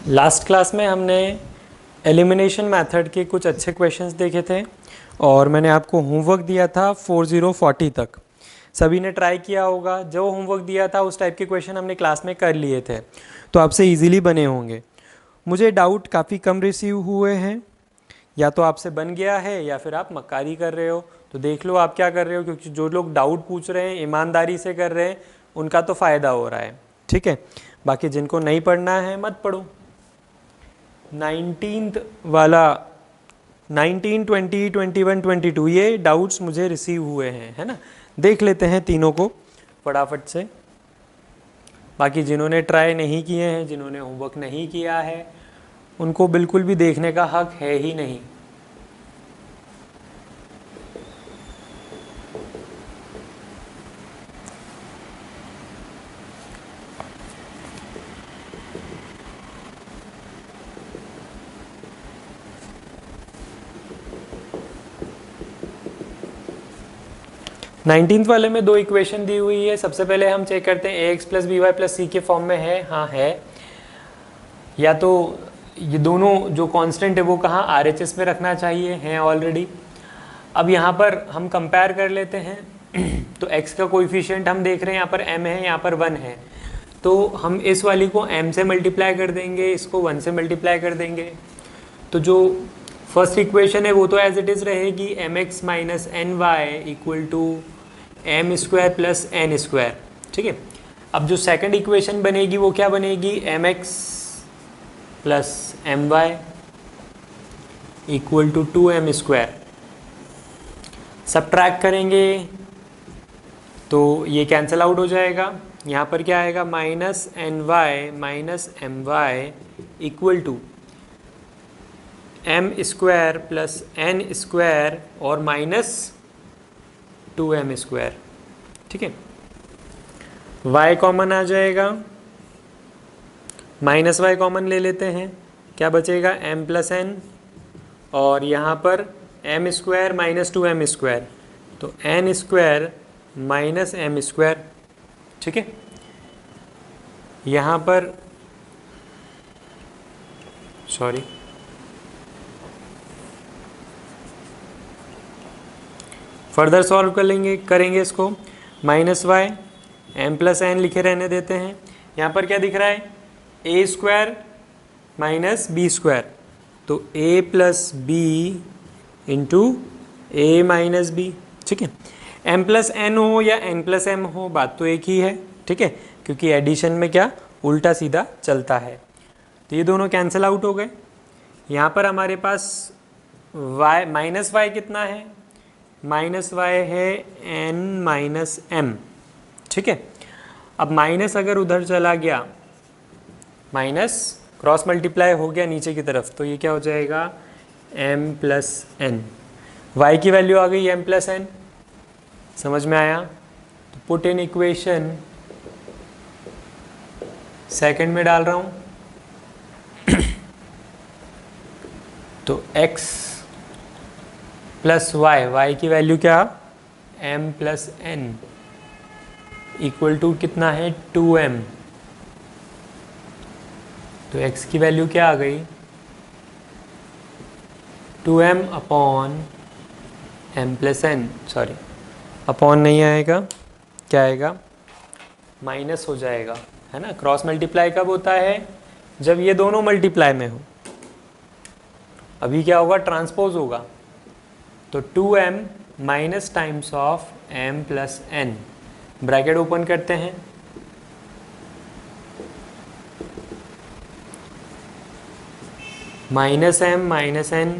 Last class में हमने elimination method के कुछ अच्छे क्वेश्चंस देखे थे और मैंने आपको होमवर्क दिया था 4040 तक। सभी ने ट्राई किया होगा। जो होमवर्क दिया था उस टाइप के क्वेश्चन हमने क्लास में कर लिए थे, तो आपसे इजीली बने होंगे। मुझे डाउट काफ़ी कम रिसीव हुए हैं, या तो आपसे बन गया है या फिर आप मक्कारी कर रहे हो। तो देख लो आप क्या कर रहे हो, क्योंकि जो लोग डाउट पूछ रहे हैं ईमानदारी से कर रहे हैं उनका तो फ़ायदा हो रहा है। ठीक है, बाकी जिनको नहीं पढ़ना है मत पढ़ो। 19th वाला 19, 20, 21, 22 ये डाउट्स मुझे रिसीव हुए हैं, है ना। देख लेते हैं तीनों को फटाफट से। बाकी जिन्होंने ट्राई नहीं किए हैं, जिन्होंने होमवर्क नहीं किया है, उनको बिल्कुल भी देखने का हक है ही नहीं। नाइनटीन्थ वाले में दो इक्वेशन दी हुई है। सबसे पहले हम चेक करते हैं ax plus B Y plus C के फॉर्म में है। हाँ है। या तो ये दोनों जो कांस्टेंट है वो कहाँ RHS में रखना चाहिए, हैं ऑलरेडी। अब यहाँ पर हम कंपेयर कर लेते हैं तो x का कोएफिशिएंट हम देख रहे हैं यहाँ पर m है, यहाँ पर 1 है। तो हम इस वाली को m से मल्टीप्लाई कर देंगे, इसको 1 से मल्टीप्लाई कर देंगे। तो जो फर्स्ट इक्वेशन है वो तो एज इट इज़ रहेगी, mx minus n y equal to m square plus n square. ठीक है। अब जो सेकंड इक्वेशन बनेगी वो क्या बनेगी, mx plus m y equal to 2m square. Subtract करेंगे तो ये कैंसिल आउट हो जाएगा। यहाँ पर क्या आएगा, minus n y minus m y equal to m square plus n square और माइनस 2m स्क्वायर। ठीक है। y कॉमन आ जाएगा, माइनस वाई कॉमन ले लेते हैं, क्या बचेगा m प्लस एन, और यहाँ पर m square minus 2m square, तो n square minus m square. ठीक है। यहाँ पर सॉरी फर्दर सॉल्व करेंगे इसको। Minus y m plus n लिखे रहने देते हैं। यहाँ पर क्या दिख रहा है, A square minus B square, तो ए प्लस बी इंटू ए माइनस बी। ठीक है। एम प्लस एन हो या एन प्लस एम हो, बात तो एक ही है। ठीक है, क्योंकि एडिशन में क्या उल्टा सीधा चलता है। तो ये दोनों कैंसिल आउट हो गए। यहाँ पर हमारे पास वाई माइनस वाई कितना है, माइनस वाई है एन माइनस एम। ठीक है। अब माइनस अगर उधर चला गया, माइनस क्रॉस मल्टीप्लाई हो गया नीचे की तरफ, तो ये क्या हो जाएगा, m प्लस एन। वाई की वैल्यू आ गई m प्लस एन, समझ में आया। तो पुट इन इक्वेशन सेकंड में डाल रहा हूँ तो x प्लस वाई की वैल्यू क्या, m plus n equal to कितना है 2m। तो x की वैल्यू क्या आ गई, 2m upon m plus n. Sorry, upon नहीं आएगा, क्या आएगा, माइनस हो जाएगा, है ना। क्रॉस मल्टीप्लाई कब होता है, जब ये दोनों मल्टीप्लाई में हो। अभी क्या होगा, ट्रांसपोज होगा। तो 2m minus times of m plus n, bracket open करते हैं, माइनस m माइनस n,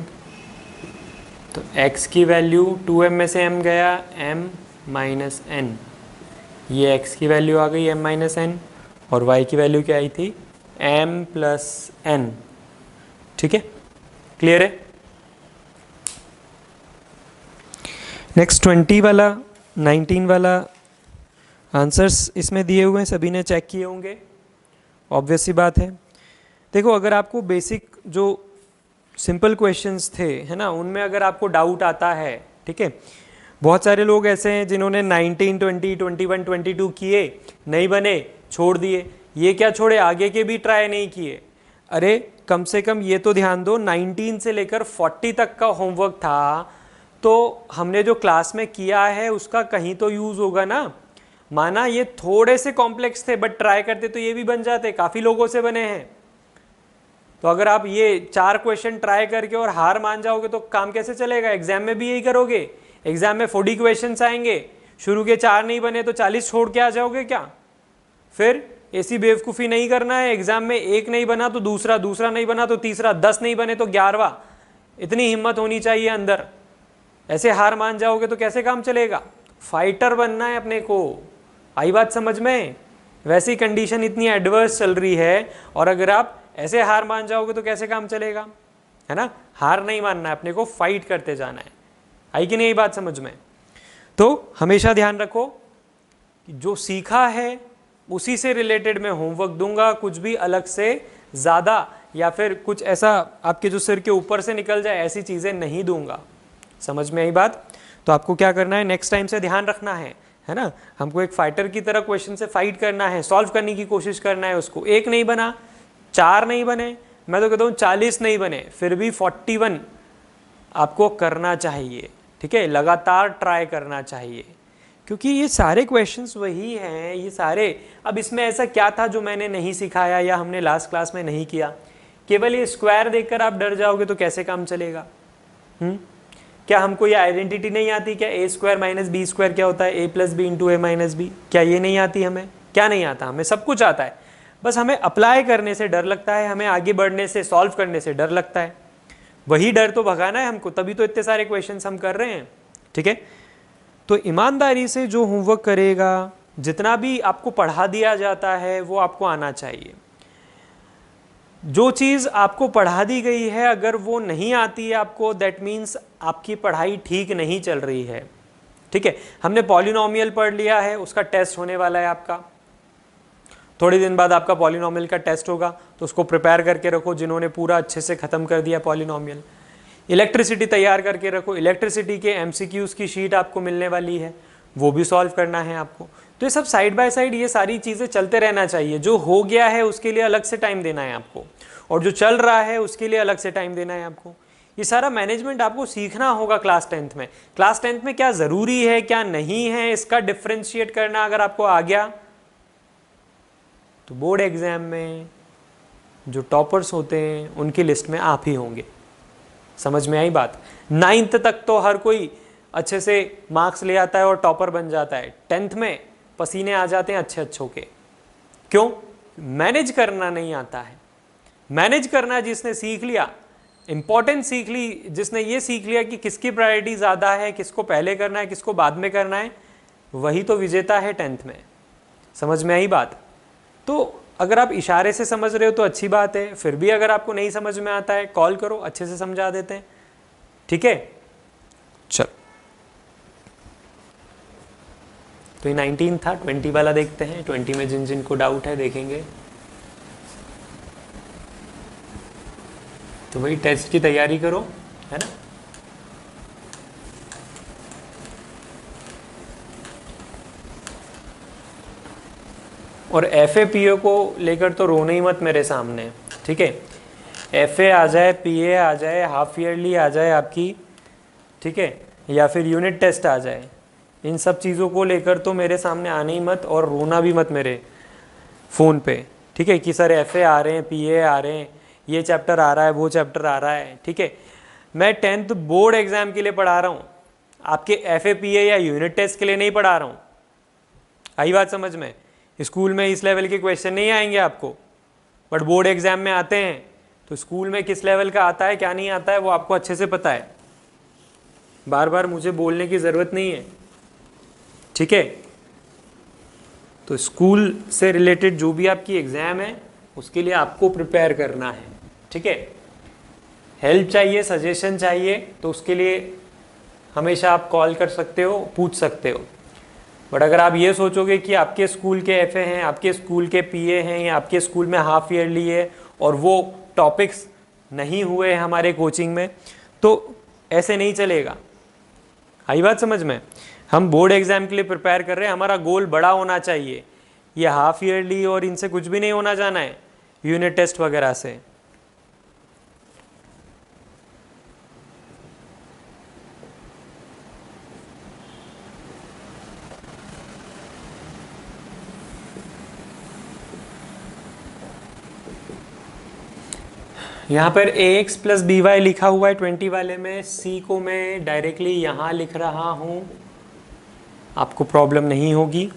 तो x की वैल्यू 2m में से m गया, m माइनस n, ये x की वैल्यू आ गई m माइनस n, और y की वैल्यू क्या आई थी, m प्लस n। ठीक है, क्लियर है। नेक्स्ट 20 वाला 19 वाला आंसर्स इसमें दिए हुए हैं, सभी ने चेक किए होंगे, ऑब्वियस सी बात है। देखो, अगर आपको बेसिक जो सिंपल क्वेश्चंस थे, है ना, उनमें अगर आपको डाउट आता है, ठीक है, बहुत सारे लोग ऐसे हैं जिन्होंने 19, 20, 21, 22 किए, नहीं बने, छोड़ दिए। ये क्या छोड़े, आगे के भी ट्राई नहीं किए। अरे कम से कम ये तो ध्यान दो, 19 से लेकर 40 तक का होमवर्क था, तो हमने जो क्लास में किया है उसका कहीं तो यूज़ होगा ना। माना ये थोड़े से कॉम्प्लेक्स थे, बट ट्राई करते तो ये भी बन जाते, काफ़ी लोगों से बने हैं। तो अगर आप ये 4 क्वेश्चन ट्राई करके और हार मान जाओगे तो काम कैसे चलेगा? एग्जाम में भी यही करोगे। एग्जाम में 40 क्वेश्चन आएंगे, शुरू के 4 नहीं बने तो 40 छोड़ के आ जाओगे क्या? फिर ऐसी बेवकूफ़ी नहीं करना है। एग्जाम में एक नहीं बना तो दूसरा, दूसरा नहीं बना तो तीसरा, 10 नहीं बने तो 11वां। इतनी हिम्मत होनी चाहिए अंदर। ऐसे हार मान जाओगे तो कैसे काम चलेगा? फाइटर बनना है अपने को। आई बात समझ में? वैसी कंडीशन इतनी एडवर्स चल रही है, और अगर आप ऐसे हार मान जाओगे तो कैसे काम चलेगा? है ना? हार नहीं मानना है अपने को, फाइट करते जाना है। आई कि नहीं बात समझ में? तो हमेशा ध्यान रखो कि जो सीखा है उसी से रिलेटेड मैं होमवर्क दूंगा, कुछ भी अलग से ज़्यादा या फिर कुछ ऐसा आपके जो सिर के ऊपर से निकल जाए ऐसी चीज़ें नहीं दूंगा। समझ में आई बात? तो आपको क्या करना है, नेक्स्ट टाइम से ध्यान रखना है ना? हमको एक फाइटर की तरह क्वेश्चन से फाइट करना है, सॉल्व करने की कोशिश करना है उसको। एक नहीं बना, 4 नहीं बने, मैं तो कहता हूँ 40 नहीं बने, फिर भी 41 आपको करना चाहिए। ठीक है, लगातार ट्राई करना चाहिए, क्योंकि ये सारे क्वेश्चंस वही हैं, ये सारे। अब इसमें ऐसा क्या था जो मैंने नहीं सिखाया या हमने लास्ट क्लास में नहीं किया? केवल ये स्क्वायर देखकर आप डर जाओगे तो कैसे काम चलेगा? क्या हमको ये आइडेंटिटी नहीं आती? क्या ए स्क्वायर माइनस बी स्क्वायर क्या होता है? ए प्लस बी इंटू ए माइनस बी। क्या ये नहीं आती हमें? क्या नहीं आता? हमें सब कुछ आता है, बस हमें अप्लाई करने से डर लगता है, हमें आगे बढ़ने से, सॉल्व करने से डर लगता है। वही डर तो भगाना है हमको, तभी तो इतने सारे क्वेश्चंस हम कर रहे हैं। ठीक है, तो ईमानदारी से जो होमवर्क करेगा, जितना भी आपको पढ़ा दिया जाता है वो आपको आना चाहिए। जो चीज़ आपको पढ़ा दी गई है अगर वो नहीं आती है आपको, दैट मीन्स आपकी पढ़ाई ठीक नहीं चल रही है। ठीक है, हमने पॉलिनोमियल पढ़ लिया है, उसका टेस्ट होने वाला है आपका, थोड़े दिन बाद आपका पॉलिनोमियल का टेस्ट होगा, तो उसको प्रिपेयर करके रखो जिन्होंने पूरा अच्छे से ख़त्म कर दिया पॉलिनोमियल। इलेक्ट्रिसिटी तैयार करके रखो, इलेक्ट्रिसिटी के MCQs की शीट आपको मिलने वाली है, वो भी सॉल्व करना है आपको। तो ये सब साइड बाय साइड ये सारी चीज़ें चलते रहना चाहिए। जो हो गया है उसके लिए अलग से टाइम देना है आपको, और जो चल रहा है उसके लिए अलग से टाइम देना है आपको। ये सारा मैनेजमेंट आपको सीखना होगा क्लास 10th में। क्लास 10th में क्या ज़रूरी है क्या नहीं है, इसका डिफ्रेंशिएट करना अगर आपको आ गया तो बोर्ड एग्ज़ाम में जो टॉपर्स होते हैं उनकी लिस्ट में आप ही होंगे। समझ में आई बात? 9th तक तो हर कोई अच्छे से मार्क्स ले आता है और टॉपर बन जाता है, 10th में पसीने आ जाते हैं अच्छे अच्छों के। क्यों? मैनेज करना नहीं आता है। मैनेज करना जिसने सीख लिया, इंपॉर्टेंस सीख ली, जिसने ये सीख लिया कि किसकी प्रायोरिटी ज़्यादा है, किसको पहले करना है, किसको बाद में करना है, वही तो विजेता है 10th में। समझ में आई बात? तो अगर आप इशारे से समझ रहे हो तो अच्छी बात है, फिर भी अगर आपको नहीं समझ में आता है कॉल करो, अच्छे से समझा देते हैं। ठीक है, चलो। तो ये 19 था, 20 वाला देखते हैं। 20 में जिन जिन को डाउट है देखेंगे। तो वही टेस्ट की तैयारी करो, है ना? और FA PA को लेकर तो रोने ही मत मेरे सामने। ठीक है, FA आ जाए, PA आ जाए, हाफ ईयरली आ जाए आपकी, ठीक है, या फिर यूनिट टेस्ट आ जाए, इन सब चीज़ों को लेकर तो मेरे सामने आने ही मत, और रोना भी मत मेरे फ़ोन पे। ठीक है, कि सर FA आ रहे हैं, PA आ रहे हैं, ये चैप्टर आ रहा है, वो चैप्टर आ रहा है। ठीक है, मैं 10th बोर्ड एग्ज़ाम के लिए पढ़ा रहा हूँ, आपके FA PA या यूनिट टेस्ट के लिए नहीं पढ़ा रहा हूँ। आई बात समझ में? स्कूल में इस लेवल के क्वेश्चन नहीं आएंगे आपको, बट बोर्ड एग्ज़ाम में आते हैं। तो स्कूल में किस लेवल का आता है क्या नहीं आता है वो आपको अच्छे से पता है, बार बार मुझे बोलने की ज़रूरत नहीं है। ठीक है, तो स्कूल से रिलेटेड जो भी आपकी एग्ज़ाम है उसके लिए आपको प्रिपेयर करना है। ठीक है, हेल्प चाहिए, सजेशन चाहिए तो उसके लिए हमेशा आप कॉल कर सकते हो, पूछ सकते हो। बट अगर आप ये सोचोगे कि आपके स्कूल के FA हैं, आपके स्कूल के PA हैं, या आपके स्कूल में हाफ ईयरली है और वो टॉपिक्स नहीं हुए हैं हमारे कोचिंग में, तो ऐसे नहीं चलेगा। आई बात समझ में? हम बोर्ड एग्ज़ाम के लिए प्रिपेयर कर रहे हैं, हमारा गोल बड़ा होना चाहिए। ये हाफ ईयरली और इनसे कुछ भी नहीं होना जाना है, यूनिट टेस्ट वगैरह से। यहाँ पर ax प्लस बी वाई लिखा हुआ है 20 वाले में, c को मैं डायरेक्टली यहाँ लिख रहा हूँ, आपको प्रॉब्लम नहीं होगी।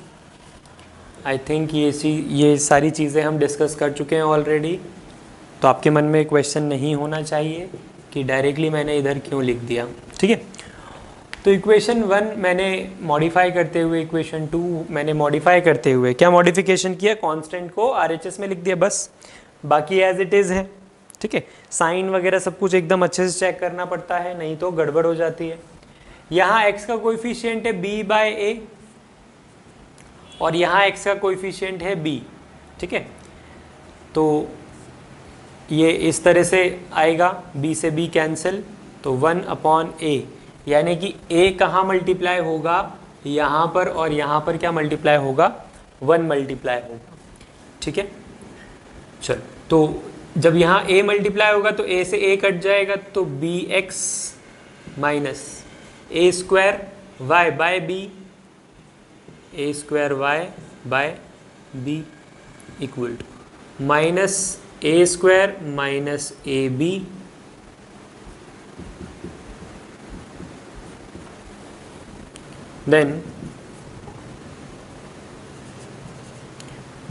आई थिंक ये सारी चीज़ें हम डिस्कस कर चुके हैं ऑलरेडी, तो आपके मन में क्वेश्चन नहीं होना चाहिए कि डायरेक्टली मैंने इधर क्यों लिख दिया। ठीक है, तो इक्वेशन 1 मैंने मॉडिफाई करते हुए, इक्वेशन 2 मैंने मॉडिफाई करते हुए क्या मॉडिफिकेशन किया, कांस्टेंट को आरएचएस में लिख दिया बस, बाकी एज इट इज़ है। ठीक है, साइन वगैरह सब कुछ एकदम अच्छे से चेक करना पड़ता है, नहीं तो गड़बड़ हो जाती है। यहाँ x का कोएफिशिएंट है b/a और यहाँ x का कोएफिशिएंट है b। ठीक है, तो ये इस तरह से आएगा, b से b कैंसिल, तो 1/a, यानी कि a कहाँ मल्टीप्लाई होगा, यहाँ पर, और यहाँ पर क्या मल्टीप्लाई होगा, 1 मल्टीप्लाई होगा। ठीक है, चल, तो जब यहाँ a मल्टीप्लाई होगा तो a से a कट जाएगा, तो bx minus a square y by b, a square y by b equal to minus a square minus a b then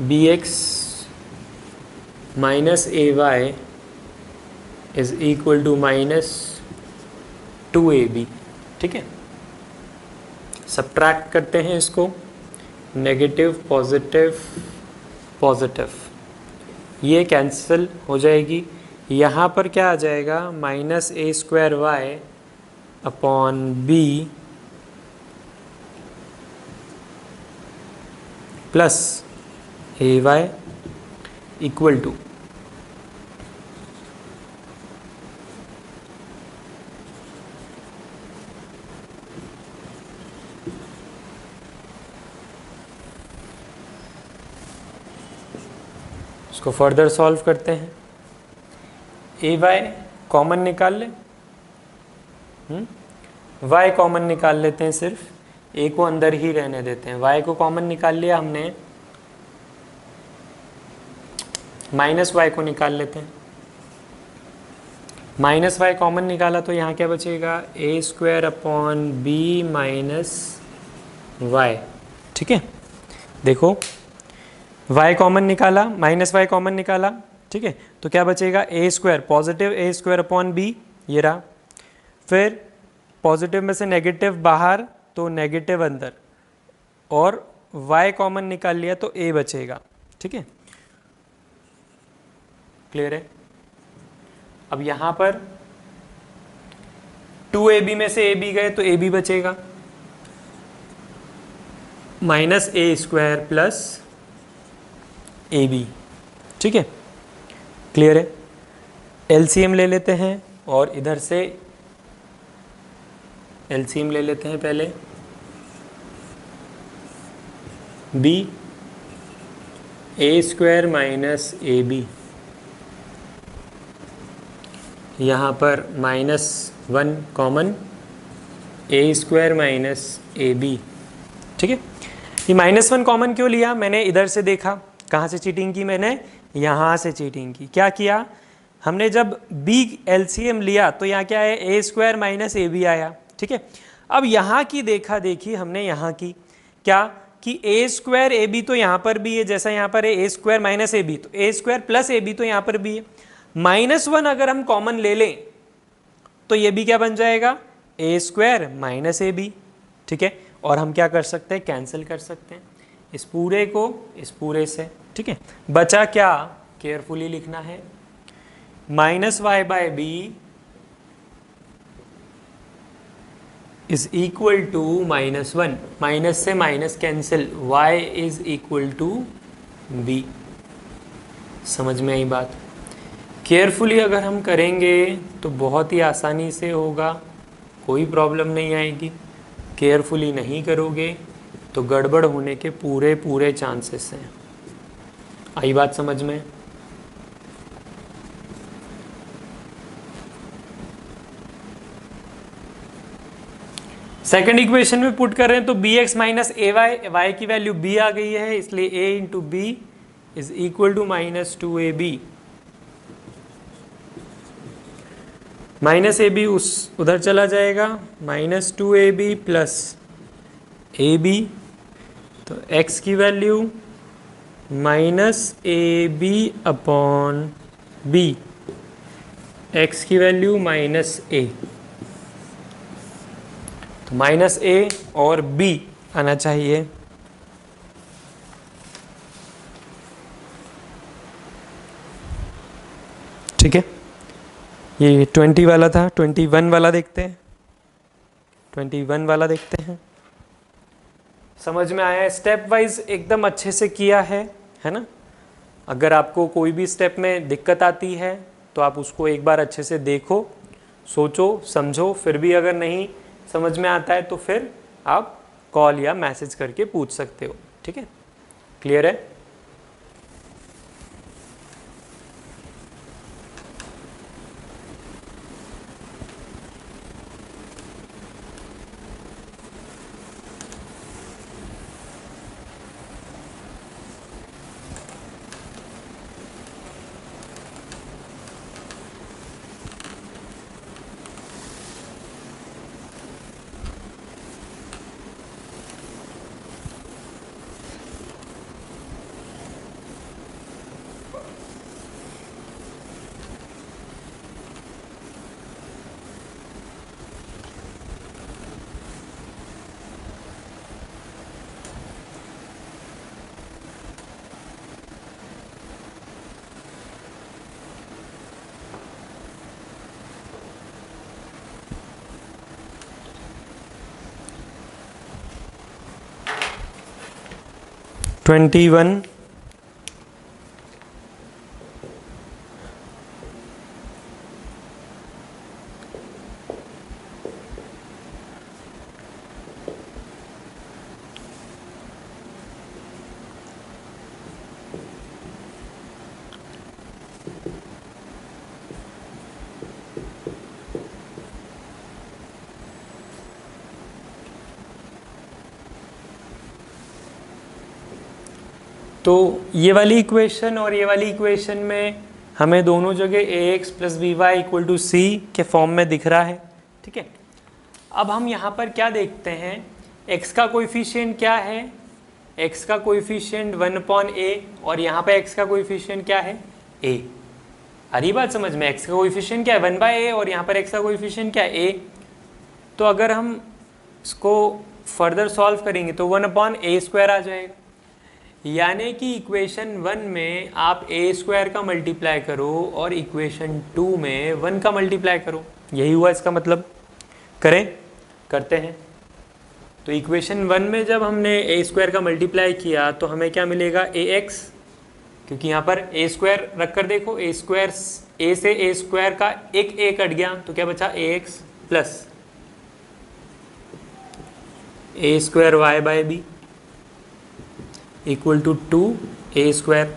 bx minus a y is equal to minus 2ab। ठीक है, subtract करते हैं इसको, negative positive positive, ये cancel हो जाएगी। यहाँ पर क्या आ जाएगा, minus a square y upon b plus a y equal to इसको फर्दर सॉल्व करते हैं। ए वाई कॉमन निकाल ले, वाई कॉमन निकाल लेते हैं, सिर्फ ए को अंदर ही रहने देते हैं। वाई को कॉमन निकाल लिया हमने, माइनस वाई को निकाल लेते हैं। माइनस वाई कॉमन निकाला तो यहाँ क्या बचेगा, A square upon B minus Y. ठीक है, देखो y कॉमन निकाला, माइनस वाई कॉमन निकाला। ठीक है, तो क्या बचेगा, A square, positive A square upon B, ये रहा। फिर पॉजिटिव में से नेगेटिव बाहर तो नेगेटिव अंदर, और y कॉमन निकाल लिया तो a बचेगा। ठीक है, क्लियर है। अब यहाँ पर 2ab में से ab गए तो ab बचेगा, minus a square plus A b. ठीक है, क्लियर है। एलसीएम ले लेते हैं, और इधर से एलसीएम ले लेते हैं पहले। B a square minus a b, यहाँ पर -1 common, a square minus a b. ठीक है, ये -1 कॉमन क्यों लिया, मैंने इधर से देखा, कहाँ से चीटिंग की मैंने, यहाँ से चीटिंग की। क्या किया हमने, जब b एलसीएम लिया तो यहाँ क्या है, A square minus a B आया। ठीक है, अब यहाँ की देखा देखी हमने, यहाँ की क्या कि ए स्क्वायर ए बी तो यहाँ पर भी है, जैसा यहाँ पर है A square minus a b, तो ए स्क्वायर प्लस ए बी तो यहाँ पर भी है। -1 अगर हम कॉमन ले लें तो ये भी क्या बन जाएगा, ए स्क्वायर माइनस ए बी। ठीक है, और हम क्या कर सकते हैं, कैंसिल कर सकते हैं इस पूरे को इस पूरे से। ठीक है, बचा क्या, केयरफुली लिखना है, minus Y by B is equal to -1, minus से minus cancel, y is equal to B. समझ में आई बात। केयरफुली अगर हम करेंगे तो बहुत ही आसानी से होगा, कोई प्रॉब्लम नहीं आएगी। केयरफुली नहीं करोगे तो गड़बड़ होने के पूरे चांसेस हैं। आई बात समझ में। सेकंड इक्वेशन में पुट कर रहे हैं तो bx minus a y, y की वैल्यू b आ गई है, इसलिए a into b is equal to -2ab। Minus a b उस उधर चला जाएगा, -2ab प्लस ए बी, तो x की value -ab upon b, x की वैल्यू -a, तो -a और b आना चाहिए। ठीक है, ये 20 वाला था। 21 वाला देखते हैं, 21 वाला देखते हैं। समझ में आया? स्टेप वाइज एकदम अच्छे से किया है ना? अगर आपको कोई भी स्टेप में दिक्कत आती है तो आप उसको एक बार अच्छे से देखो, सोचो, समझो। फिर भी अगर नहीं समझ में आता है तो फिर आप कॉल या मैसेज करके पूछ सकते हो। ठीक है, क्लियर है? ट्वेंटी वन तो ये वाली इक्वेशन और ये वाली इक्वेशन में हमें दोनों जगह ax plus B Y equal to C के फॉर्म में दिख रहा है। ठीक है, अब हम यहाँ पर क्या देखते हैं, x का कोएफिशिएंट क्या है? x का कोएफिशिएंट 1/a और यहाँ पे x का कोएफिशिएंट क्या है? a। आ रही बात समझ में? x का कोएफिशिएंट क्या है? 1/a और यहाँ पर x का कोएफिशिएंट क्या है? a। तो अगर हम इसको फर्दर सॉल्व करेंगे तो 1/a² आ जाएगा, यानी कि इक्वेशन 1 में आप a² का मल्टीप्लाई करो और इक्वेशन 2 में 1 का मल्टीप्लाई करो। यही हुआ इसका मतलब। करें? करते हैं। तो इक्वेशन 1 में जब हमने a² का मल्टीप्लाई किया तो हमें क्या मिलेगा? ax, क्योंकि यहाँ पर a² रख कर देखो, a से a² का एक a कट गया तो क्या बचा? ax plus a² y by b equal to 2a²।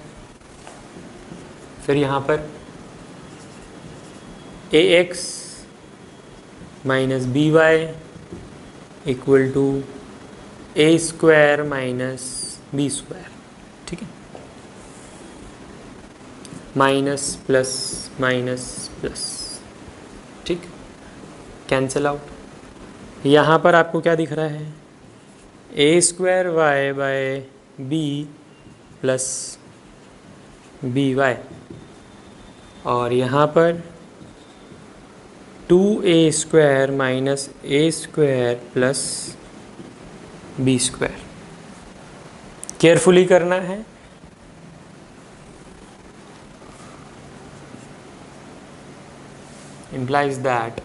फिर यहाँ पर ax minus B Y equal to a² minus b²। ठीक है, माइनस प्लस माइनस प्लस। ठीक, कैंसिल आउट। यहाँ पर आपको क्या दिख रहा है? a² y by b plus B y, और यहाँ पर 2a² minus a² plus b²। Carefully करना है। implies that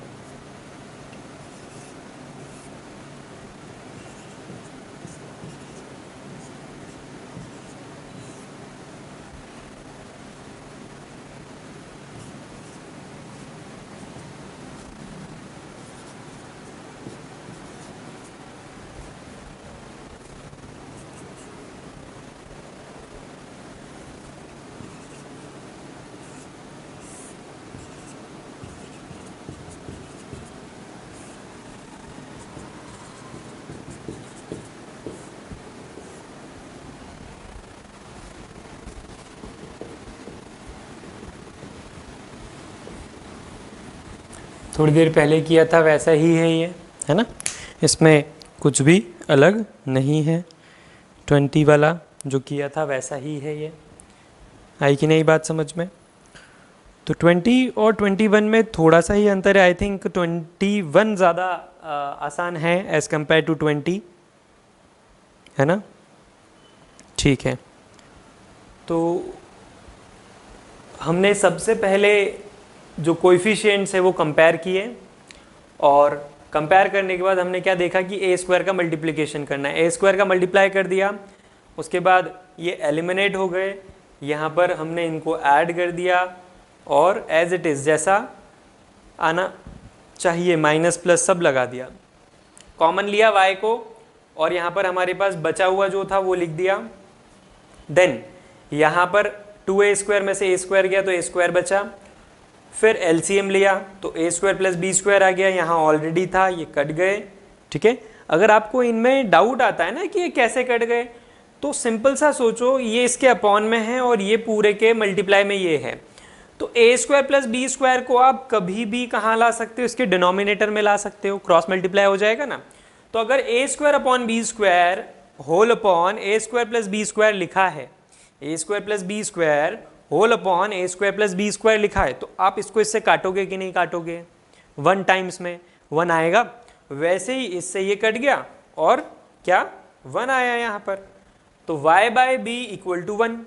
थोड़ी देर पहले किया था वैसा ही है ये, है ना, इसमें कुछ भी अलग नहीं है। 20 वाला जो किया था वैसा ही है ये। आई कि नहीं बात समझ में? तो 20 और 21 में थोड़ा सा ही अंतर है। आई थिंक 21 ज़्यादा आसान है एज़ कम्पेयर टू 20, है ना। ठीक है, तो हमने सबसे पहले जो कोएफिशिएंट्स है वो कंपेयर किए, और कंपेयर करने के बाद हमने क्या देखा कि ए स्क्वायर का मल्टीप्लिकेशन करना है। ए स्क्वायर का मल्टीप्लाई कर दिया, उसके बाद ये एलिमिनेट हो गए, यहाँ पर हमने इनको ऐड कर दिया और एज इट इज़ जैसा आना चाहिए माइनस प्लस सब लगा दिया, कॉमन लिया y को, और यहाँ पर हमारे पास बचा हुआ जो था वो लिख दिया। देन यहाँ पर 2a स्क्वायर में से a स्क्वायर गया तो a स्क्वायर बचा, फिर एलसीएम लिया तो a square plus b square आ गया, यहाँ ऑलरेडी था ये कट गए। ठीक है, अगर आपको इनमें डाउट आता है ना कि ये कैसे कट गए, तो सिंपल सा सोचो, ये इसके अपॉन में है और ये पूरे के मल्टीप्लाई में ये है, तो a square plus B square को आप कभी भी कहाँ ला सकते हो, इसके डिनोमिनेटर में ला सकते हो, क्रॉस मल्टीप्लाई हो जाएगा ना। तो अगर a square upon b square whole upon a square plus B square लिखा है, a square plus B square whole upon a square plus B square लिखा है, तो आप इसको इससे काटोगे कि नहीं काटोगे? 1 टाइम्स में 1 आएगा, वैसे ही इससे ये कट गया और क्या 1 आया यहाँ पर, तो y by b equal to 1,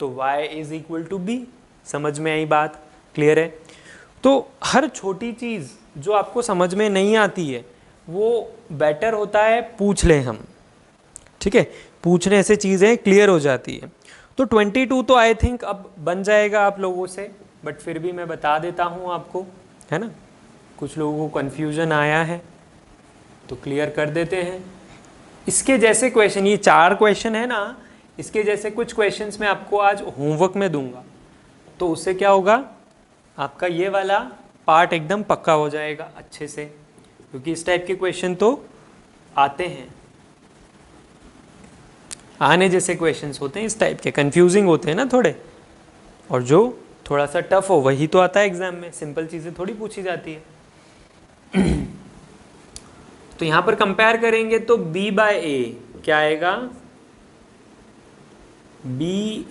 तो y is equal to b। समझ में आई बात? क्लियर है? तो हर छोटी चीज़ जो आपको समझ में नहीं आती है वो बेटर होता है पूछ लें हम। ठीक है, पूछने से चीज़ें क्लियर हो जाती है। तो 22 तो आई थिंक अब बन जाएगा आप लोगों से, बट फिर भी मैं बता देता हूँ आपको, है ना, कुछ लोगों को कन्फ्यूज़न आया है तो क्लियर कर देते हैं। इसके जैसे क्वेश्चन, ये 4 क्वेश्चन है ना, इसके जैसे कुछ क्वेश्चंस मैं आपको आज होमवर्क में दूंगा, तो उससे क्या होगा, आपका ये वाला पार्ट एकदम पक्का हो जाएगा अच्छे से, क्योंकि इस टाइप के क्वेश्चन तो आते हैं, आने जैसे क्वेश्चंस होते हैं इस टाइप के, कंफ्यूजिंग होते हैं ना थोड़े, और जो थोड़ा सा टफ हो वही तो आता है एग्जाम में, सिंपल चीज़ें थोड़ी पूछी जाती है। तो यहाँ पर कंपेयर करेंगे तो b बाय ए क्या आएगा, b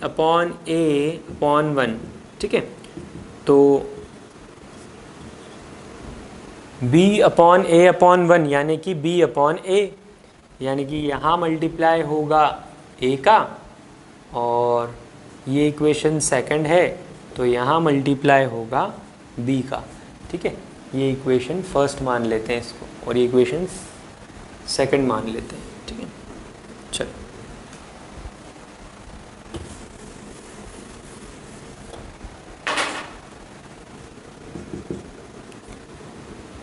अपॉन ए अपॉन 1। ठीक है, तो b अपॉन ए अपॉन 1 यानी कि b अपॉन ए, यानी कि यहाँ मल्टीप्लाई होगा a का, और ये इक्वेशन सेकंड है तो यहाँ मल्टीप्लाई होगा b का। ठीक है, ये इक्वेशन फर्स्ट मान लेते हैं इसको, और ये इक्वेशन सेकंड मान लेते हैं। ठीक है, चलो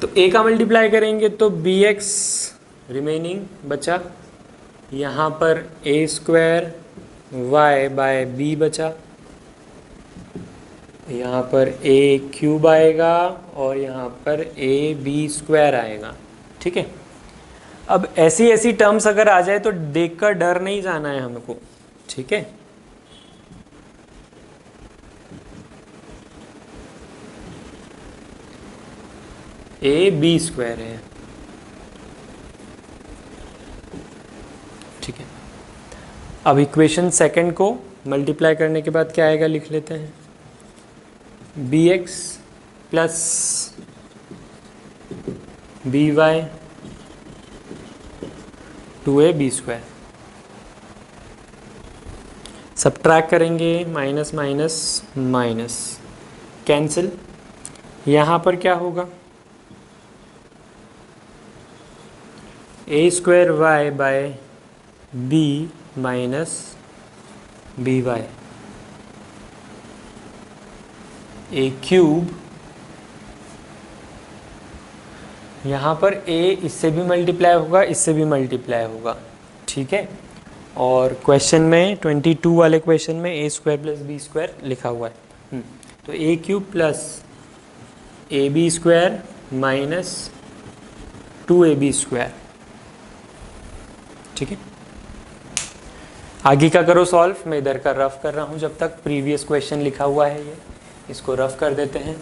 तो a का मल्टीप्लाई करेंगे तो bx रिमेनिंग बचा, यहाँ पर a square y by b बचा, यहाँ पर a क्यूब आएगा और यहाँ पर a b स्क्वायर आएगा। ठीक है, अब ऐसी ऐसी टर्म्स अगर आ जाए तो देखकर डर नहीं जाना है हमको। ठीक है, ए बी स्क्वायर है। ठीक है, अब इक्वेशन सेकंड को मल्टीप्लाई करने के बाद क्या आएगा लिख लेते हैं, B X plus B Y 2a B square, subtract करेंगे, माइनस माइनस माइनस कैंसिल, यहाँ पर क्या होगा, A square Y by B minus B Y, A cube, यहाँ पर a इससे भी मल्टीप्लाई होगा, इससे भी मल्टीप्लाई होगा। ठीक है, और क्वेश्चन में 22 वाले क्वेश्चन में a square plus B square लिखा हुआ है, तो A cube plus A B square minus 2ab square. ठीक है, आगे का करो सॉल्व, मैं इधर का रफ कर रहा हूँ जब तक, प्रीवियस क्वेश्चन लिखा हुआ है ये, इसको रफ कर देते हैं।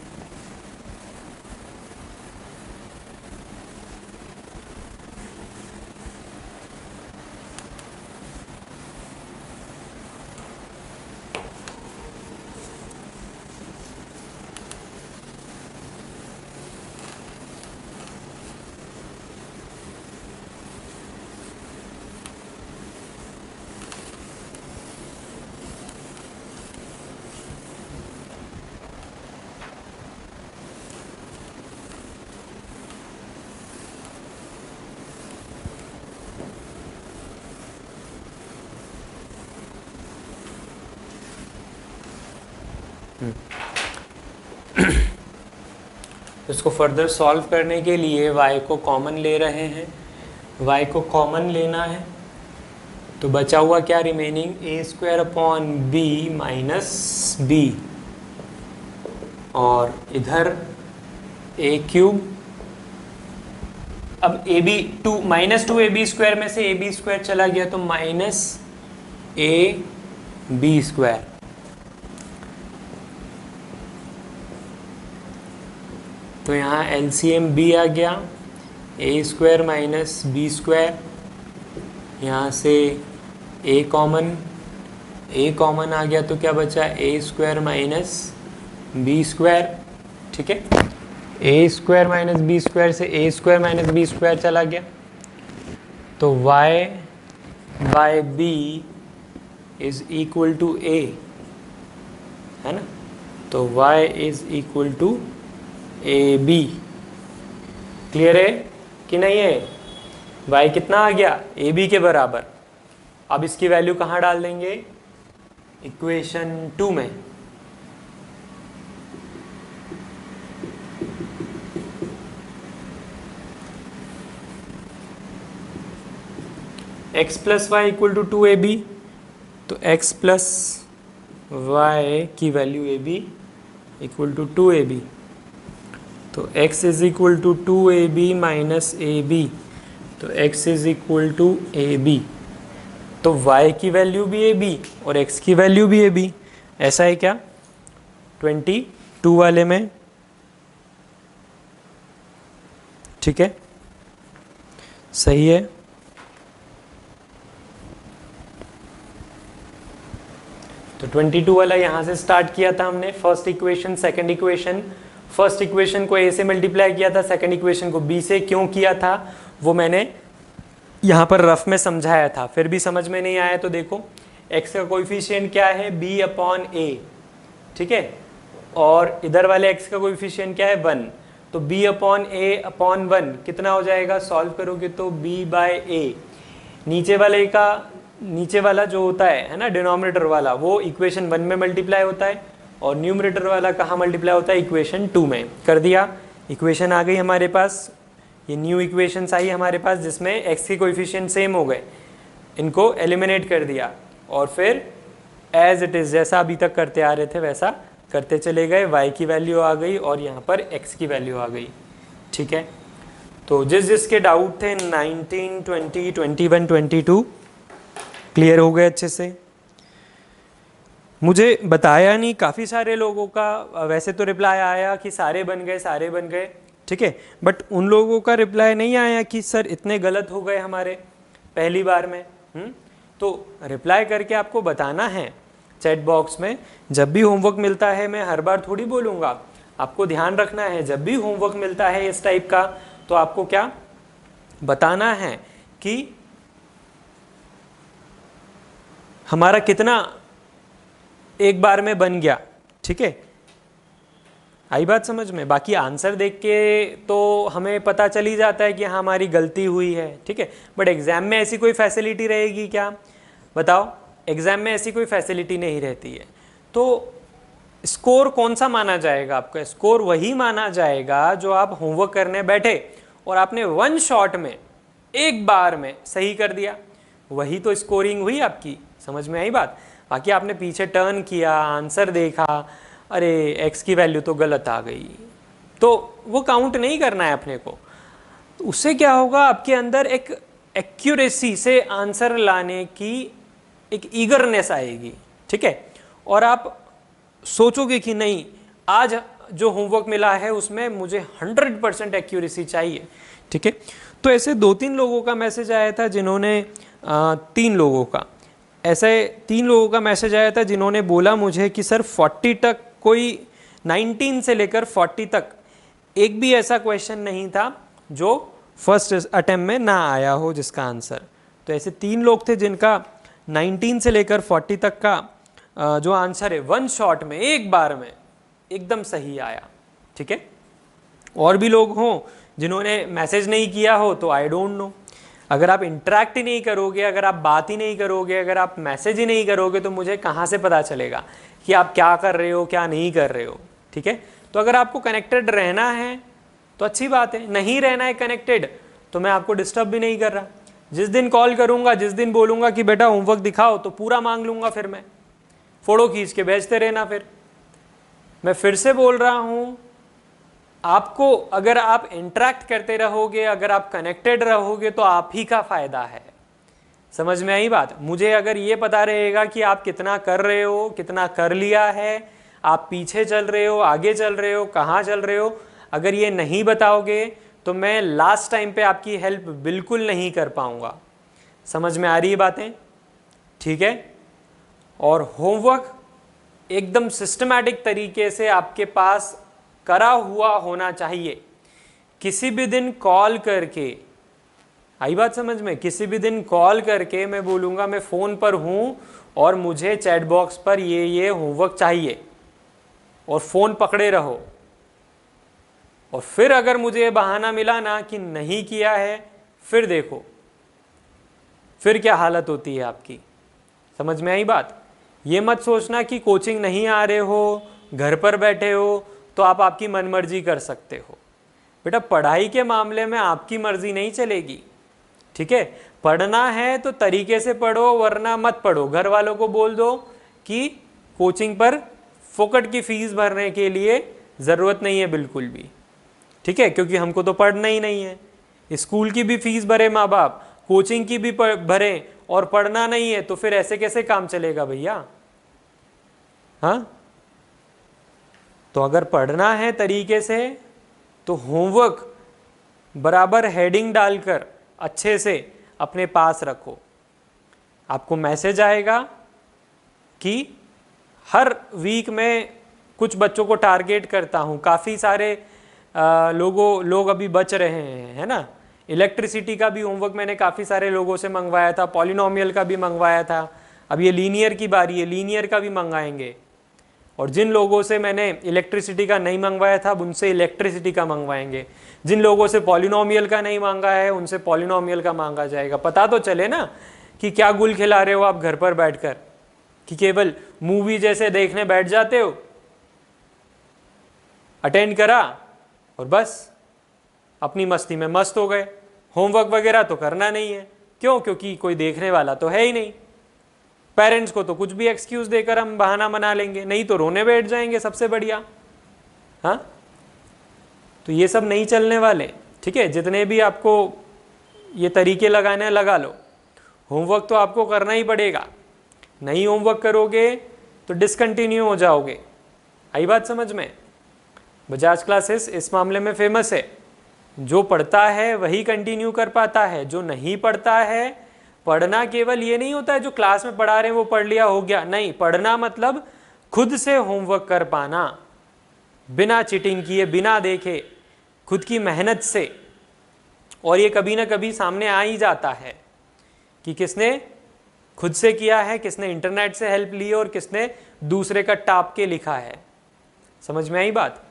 इसको फर्दर सॉल्व करने के लिए y को कॉमन ले रहे हैं, y को कॉमन लेना है तो बचा हुआ क्या remaining, A square upon B minus B, और इधर ए क्यूब। अब A B two minus two A B square में से ए बी स्क्वायर चला गया तो माइनस ए बी स्क्वायर। तो यहाँ एलसीएम बी आ गया, A square minus B square, यहाँ से ए कॉमन आ गया तो क्या बचा, A square minus B square. ठीक है, A square minus B square से A square minus B square चला गया तो y by B is equal to A, है ना, तो y is equal to A B. Clear है कि नहीं है? y कितना आ गया, ए बी के बराबर। अब इसकी वैल्यू कहाँ डाल देंगे, इक्वेशन 2 में। x plus y equal to 2ab, तो x प्लस वाई की value ab equal to 2ab, तो x is equal to 2ab minus ab, तो x is equal to ab। तो y की वैल्यू भी ab और x की वैल्यू भी ab। ऐसा है क्या 22 वाले में? ठीक है, सही है। तो 22 वाला यहाँ से स्टार्ट किया था हमने, first equation second equation. First equation को a से मल्टीप्लाई किया था, सेकंड इक्वेशन को b से। क्यों किया था वो मैंने यहाँ पर रफ में समझाया था, फिर भी समझ में नहीं आया तो देखो, x का कोएफिशिएंट क्या है, b अपॉन a, ठीक है, और इधर वाले x का कोएफिशिएंट क्या है 1, तो b अपॉन a अपॉन 1 कितना हो जाएगा, सॉल्व करोगे तो b बाय a। नीचे वाला जो होता है ना, डिनोमिनेटर वाला, वो इक्वेशन 1 में मल्टीप्लाई होता है और न्यूमरेटर वाला कहाँ मल्टीप्लाई होता है, इक्वेशन 2 में। कर दिया, इक्वेशन आ गई हमारे पास, ये न्यू इक्वेशंस आई हमारे पास जिसमें x के कोएफिशिएंट सेम हो गए, इनको एलिमिनेट कर दिया और फिर एज इट इज़ जैसा अभी तक करते आ रहे थे वैसा करते चले गए। y की वैल्यू आ गई और यहाँ पर x की वैल्यू आ गई। ठीक है, तो जिसके डाउट थे 19, 20, 21, 22 क्लियर हो गए अच्छे से। मुझे बताया नहीं, काफ़ी सारे लोगों का वैसे तो रिप्लाई आया कि सारे बन गए, ठीक है, बट उन लोगों का रिप्लाई नहीं आया कि सर इतने गलत हो गए हमारे पहली बार में। तो रिप्लाई करके आपको बताना है चैट बॉक्स में। जब भी होमवर्क मिलता है, मैं हर बार थोड़ी बोलूँगा, आपको ध्यान रखना है, जब भी होमवर्क मिलता है इस टाइप का तो आपको क्या बताना है कि हमारा कितना एक बार में बन गया। ठीक है, आई बात समझ में? बाकी आंसर देख के तो हमें पता चल ही जाता है कि हाँ हमारी गलती हुई है, ठीक है, बट एग्जाम में ऐसी कोई फैसिलिटी रहेगी क्या, बताओ? एग्जाम में ऐसी कोई फैसिलिटी नहीं रहती है। तो स्कोर कौन सा माना जाएगा आपका? स्कोर वही माना जाएगा जो आप होमवर्क करने बैठे और आपने वन शॉट में एक बार में सही कर दिया, वही तो स्कोरिंग हुई आपकी। समझ में आई बात? बाकी आपने पीछे टर्न किया, आंसर देखा, अरे x की वैल्यू तो गलत आ गई, तो वो काउंट नहीं करना है अपने को। तो उससे क्या होगा, आपके अंदर एक एक्यूरेसी से आंसर लाने की एक ईगरनेस आएगी। ठीक है, और आप सोचोगे कि नहीं, आज जो होमवर्क मिला है उसमें मुझे 100% एक्यूरेसी चाहिए। ठीक है, तो ऐसे 2-3 लोगों का मैसेज आया था जिन्होंने 3 लोगों का मैसेज आया था जिन्होंने बोला मुझे कि सर 40 तक, कोई 19 से लेकर 40 तक एक भी ऐसा क्वेश्चन नहीं था जो फर्स्ट अटेम्प्ट में ना आया हो जिसका आंसर। तो ऐसे 3 लोग थे जिनका 19 से लेकर 40 तक का जो आंसर है वन शॉट में एक बार में एकदम सही आया। ठीक है, और भी लोग हों जिन्होंने मैसेज नहीं किया हो तो आई डोंट नो। अगर आप इंटरेक्ट ही नहीं करोगे, अगर आप बात ही नहीं करोगे, अगर आप मैसेज ही नहीं करोगे, तो मुझे कहाँ से पता चलेगा कि आप क्या कर रहे हो, क्या नहीं कर रहे हो। ठीक है, तो अगर आपको कनेक्टेड रहना है तो अच्छी बात है, नहीं रहना है कनेक्टेड तो मैं आपको डिस्टर्ब भी नहीं कर रहा। जिस दिन कॉल करूंगा, जिस दिन बोलूंगा कि बेटा होमवर्क दिखाओ, तो पूरा मांग लूंगा, फिर मैं फोटो खींच के भेजते रहना। फिर मैं फिर से बोल रहा हूं, आपको अगर आप इंटरेक्ट करते रहोगे, अगर आप कनेक्टेड रहोगे, तो आप ही का फायदा है। समझ में आई बात? मुझे अगर ये पता रहेगा कि आप कितना कर रहे हो, कितना कर लिया है, आप पीछे चल रहे हो, आगे चल रहे हो, कहाँ चल रहे हो, अगर ये नहीं बताओगे तो मैं लास्ट टाइम पे आपकी हेल्प बिल्कुल नहीं कर पाऊंगा। समझ में आ रही है बातें? ठीक है, और होमवर्क एकदम सिस्टमैटिक तरीके से आपके पास करा हुआ होना चाहिए। किसी भी दिन कॉल करके, आई बात समझ में, किसी भी दिन कॉल करके मैं बोलूँगा मैं फ़ोन पर हूँ और मुझे चैट बॉक्स पर ये होमवर्क चाहिए, और फ़ोन पकड़े रहो। और फिर अगर मुझे ये बहाना मिला ना कि नहीं किया है, फिर देखो फिर क्या हालत होती है आपकी। समझ में आई बात? ये मत सोचना कि कोचिंग नहीं आ रहे हो, घर पर बैठे हो तो आप आपकी मनमर्जी कर सकते हो। बेटा पढ़ाई के मामले में आपकी मर्जी नहीं चलेगी। ठीक है, पढ़ना है तो तरीके से पढ़ो, वरना मत पढ़ो। घर वालों को बोल दो कि कोचिंग पर फोकट की फीस भरने के लिए ज़रूरत नहीं है बिल्कुल भी। ठीक है, क्योंकि हमको तो पढ़ना ही नहीं है। स्कूल की भी फीस भरे माँ बाप, कोचिंग की भी भरे, और पढ़ना नहीं है, तो फिर ऐसे कैसे काम चलेगा भैया? हाँ, तो अगर पढ़ना है तरीके से तो होमवर्क बराबर हेडिंग डालकर अच्छे से अपने पास रखो। आपको मैसेज आएगा कि हर वीक में कुछ बच्चों को टारगेट करता हूँ। काफ़ी सारे लोग अभी बच रहे हैं, है ना। इलेक्ट्रिसिटी का भी होमवर्क मैंने काफ़ी सारे लोगों से मंगवाया था, पॉलिनोमियल का भी मंगवाया था। अब ये लीनियर की बारी है, लीनियर का भी मंगाएंगे। और जिन लोगों से मैंने इलेक्ट्रिसिटी का नहीं मंगवाया था, उनसे इलेक्ट्रिसिटी का मंगवाएंगे। जिन लोगों से पॉलिनोमियल का नहीं मांगा है, उनसे पॉलिनोमियल का मांगा जाएगा। पता तो चले ना कि क्या गुल खिला रहे हो आप घर पर बैठकर, कि केवल मूवी जैसे देखने बैठ जाते हो, अटेंड करा और बस अपनी मस्ती में मस्त हो गए। होमवर्क वगैरह तो करना नहीं है। क्यों? क्योंकि कोई देखने वाला तो है ही नहीं। पेरेंट्स को तो कुछ भी एक्सक्यूज देकर हम बहाना मना लेंगे, नहीं तो रोने बैठ जाएंगे सबसे बढ़िया। हाँ, तो ये सब नहीं चलने वाले। ठीक है, जितने भी आपको ये तरीके लगाने लगा लो। होमवर्क तो आपको करना ही पड़ेगा, नहीं होमवर्क करोगे तो डिसकंटिन्यू हो जाओगे। आई बात समझ में? बजाज क्लासेस इस मामले में फेमस है। जो पढ़ता है वही कंटिन्यू कर पाता है, जो नहीं पढ़ता है। पढ़ना केवल ये नहीं होता है जो क्लास में पढ़ा रहे हैं वो पढ़ लिया हो गया, नहीं। पढ़ना मतलब खुद से होमवर्क कर पाना, बिना चीटिंग किए, बिना देखे, खुद की मेहनत से। और ये कभी ना कभी सामने आ ही जाता है कि किसने खुद से किया है, किसने इंटरनेट से हेल्प ली है, और किसने दूसरे का टाप के लिखा है। समझ में आई बात?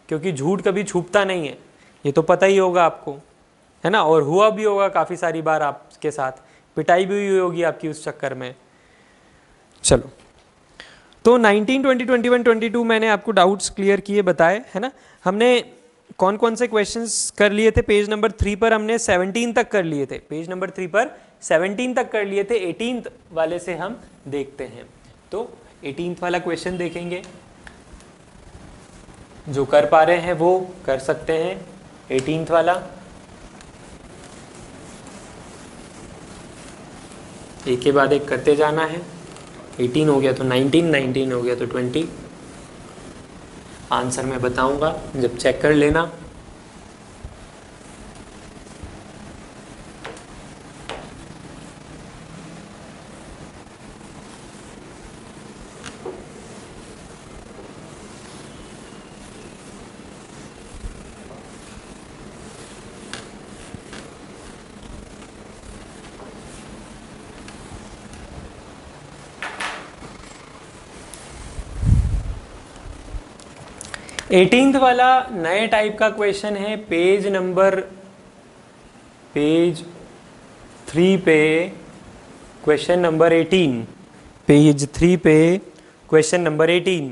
क्योंकि झूठ कभी छुपता नहीं है, ये तो पता ही होगा आपको, है ना। और हुआ भी होगा काफ़ी सारी बार आपके साथ, पिटाई भी हुई होगी आपकी उस चक्कर में। चलो, तो 19, 20, 21, 22 मैंने आपको डाउट्स क्लियर किए, बताए, है ना। हमने कौन कौन से क्वेश्चंस कर लिए थे? पेज नंबर 3 पर हमने 17 तक कर लिए थे। पेज नंबर 3 पर 17 तक कर लिए थे। 18th वाले से हम देखते हैं। तो 18th वाला क्वेश्चन देखेंगे। जो कर पा रहे हैं वो कर सकते हैं 18th वाला। एक के बाद एक करते जाना है। 18 हो गया तो 19, 19 हो गया तो 20। आंसर मैं बताऊंगा, जब चेक कर लेना। एटीन्थ वाला नए टाइप का क्वेश्चन है। पेज 3 पे क्वेश्चन नंबर 18, पेज 3 पे क्वेश्चन नंबर 18।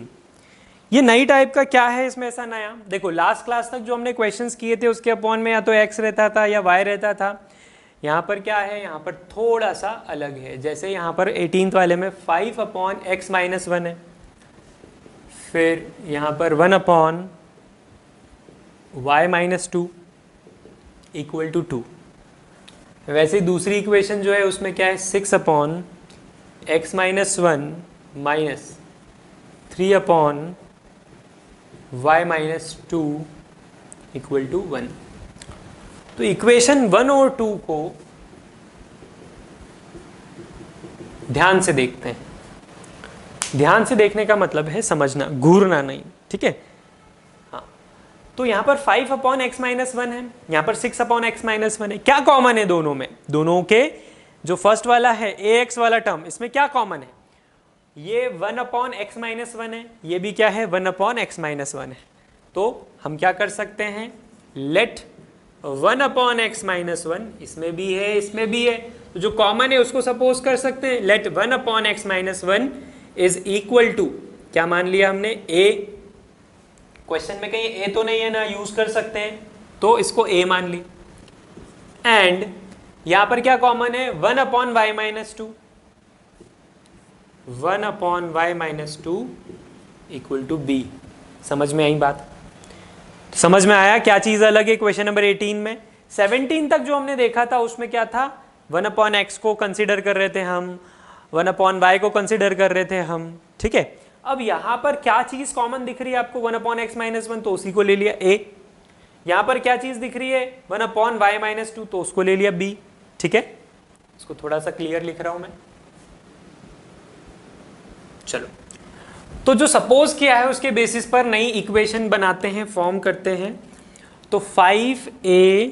ये नई टाइप का क्या है इसमें ऐसा नया? देखो लास्ट क्लास तक जो हमने क्वेश्चंस किए थे उसके अपॉन में या तो x रहता था या y रहता था। यहाँ पर क्या है, यहाँ पर थोड़ा सा अलग है। जैसे यहाँ पर 18th वाले में 5 अपॉन x माइनस 1 है, फिर यहाँ पर 1 upon y minus 2 equal to 2। वैसे दूसरी इक्वेशन जो है उसमें क्या है, 6 upon x minus 1 minus 3 upon y minus 2 equal to 1। तो इक्वेशन 1 और 2 को ध्यान से देखते हैं। ध्यान से देखने का मतलब है समझना, घूरना नहीं, ठीक है। हाँ, तो यहां पर 5 अपॉन एक्स माइनस 1 है, यहां पर 6 अपॉन एक्स माइनस 1 है। क्या कॉमन है दोनों में? दोनों के जो फर्स्ट वाला है ax वाला टर्म, इसमें क्या कॉमन है? ये 1 अपॉन एक्स माइनस 1 है, ये भी क्या है 1 अपॉन एक्स माइनस 1 है। तो हम क्या कर सकते हैं, लेट 1 अपॉन एक्स माइनस 1 इसमें भी है इसमें भी है, तो जो कॉमन है उसको सपोज कर सकते हैं। Let 1 upon x minus 1 is equal to, क्या मान लिया हमने, a। क्वेश्चन में कहीं a तो नहीं है ना, यूज कर सकते हैं, तो इसको a मान ली। एंड यहां पर क्या कॉमन है, 1 upon y minus 2, 1 upon y minus 2 equal to b। समझ में आई बात? समझ में आया क्या चीज अलग है क्वेश्चन नंबर 18 में? 17 तक जो हमने देखा था उसमें क्या था, 1 अपॉन एक्स को कंसिडर कर रहे थे हम, 1 अपॉन वाई को कंसिडर कर रहे थे हम, ठीक है। अब यहां पर क्या चीज कॉमन दिख रही है आपको, 1 अपॉन एक्स माइनस 1, तो उसी को ले लिया a। यहां पर क्या चीज दिख रही है, 1 अपॉन वाई माइनस 2, तो उसको ले लिया b, ठीक है। इसको थोड़ा सा क्लियर लिख रहा हूं मैं। चलो, तो जो सपोज किया है उसके बेसिस पर नई इक्वेशन बनाते हैं, फॉर्म करते हैं। तो 5a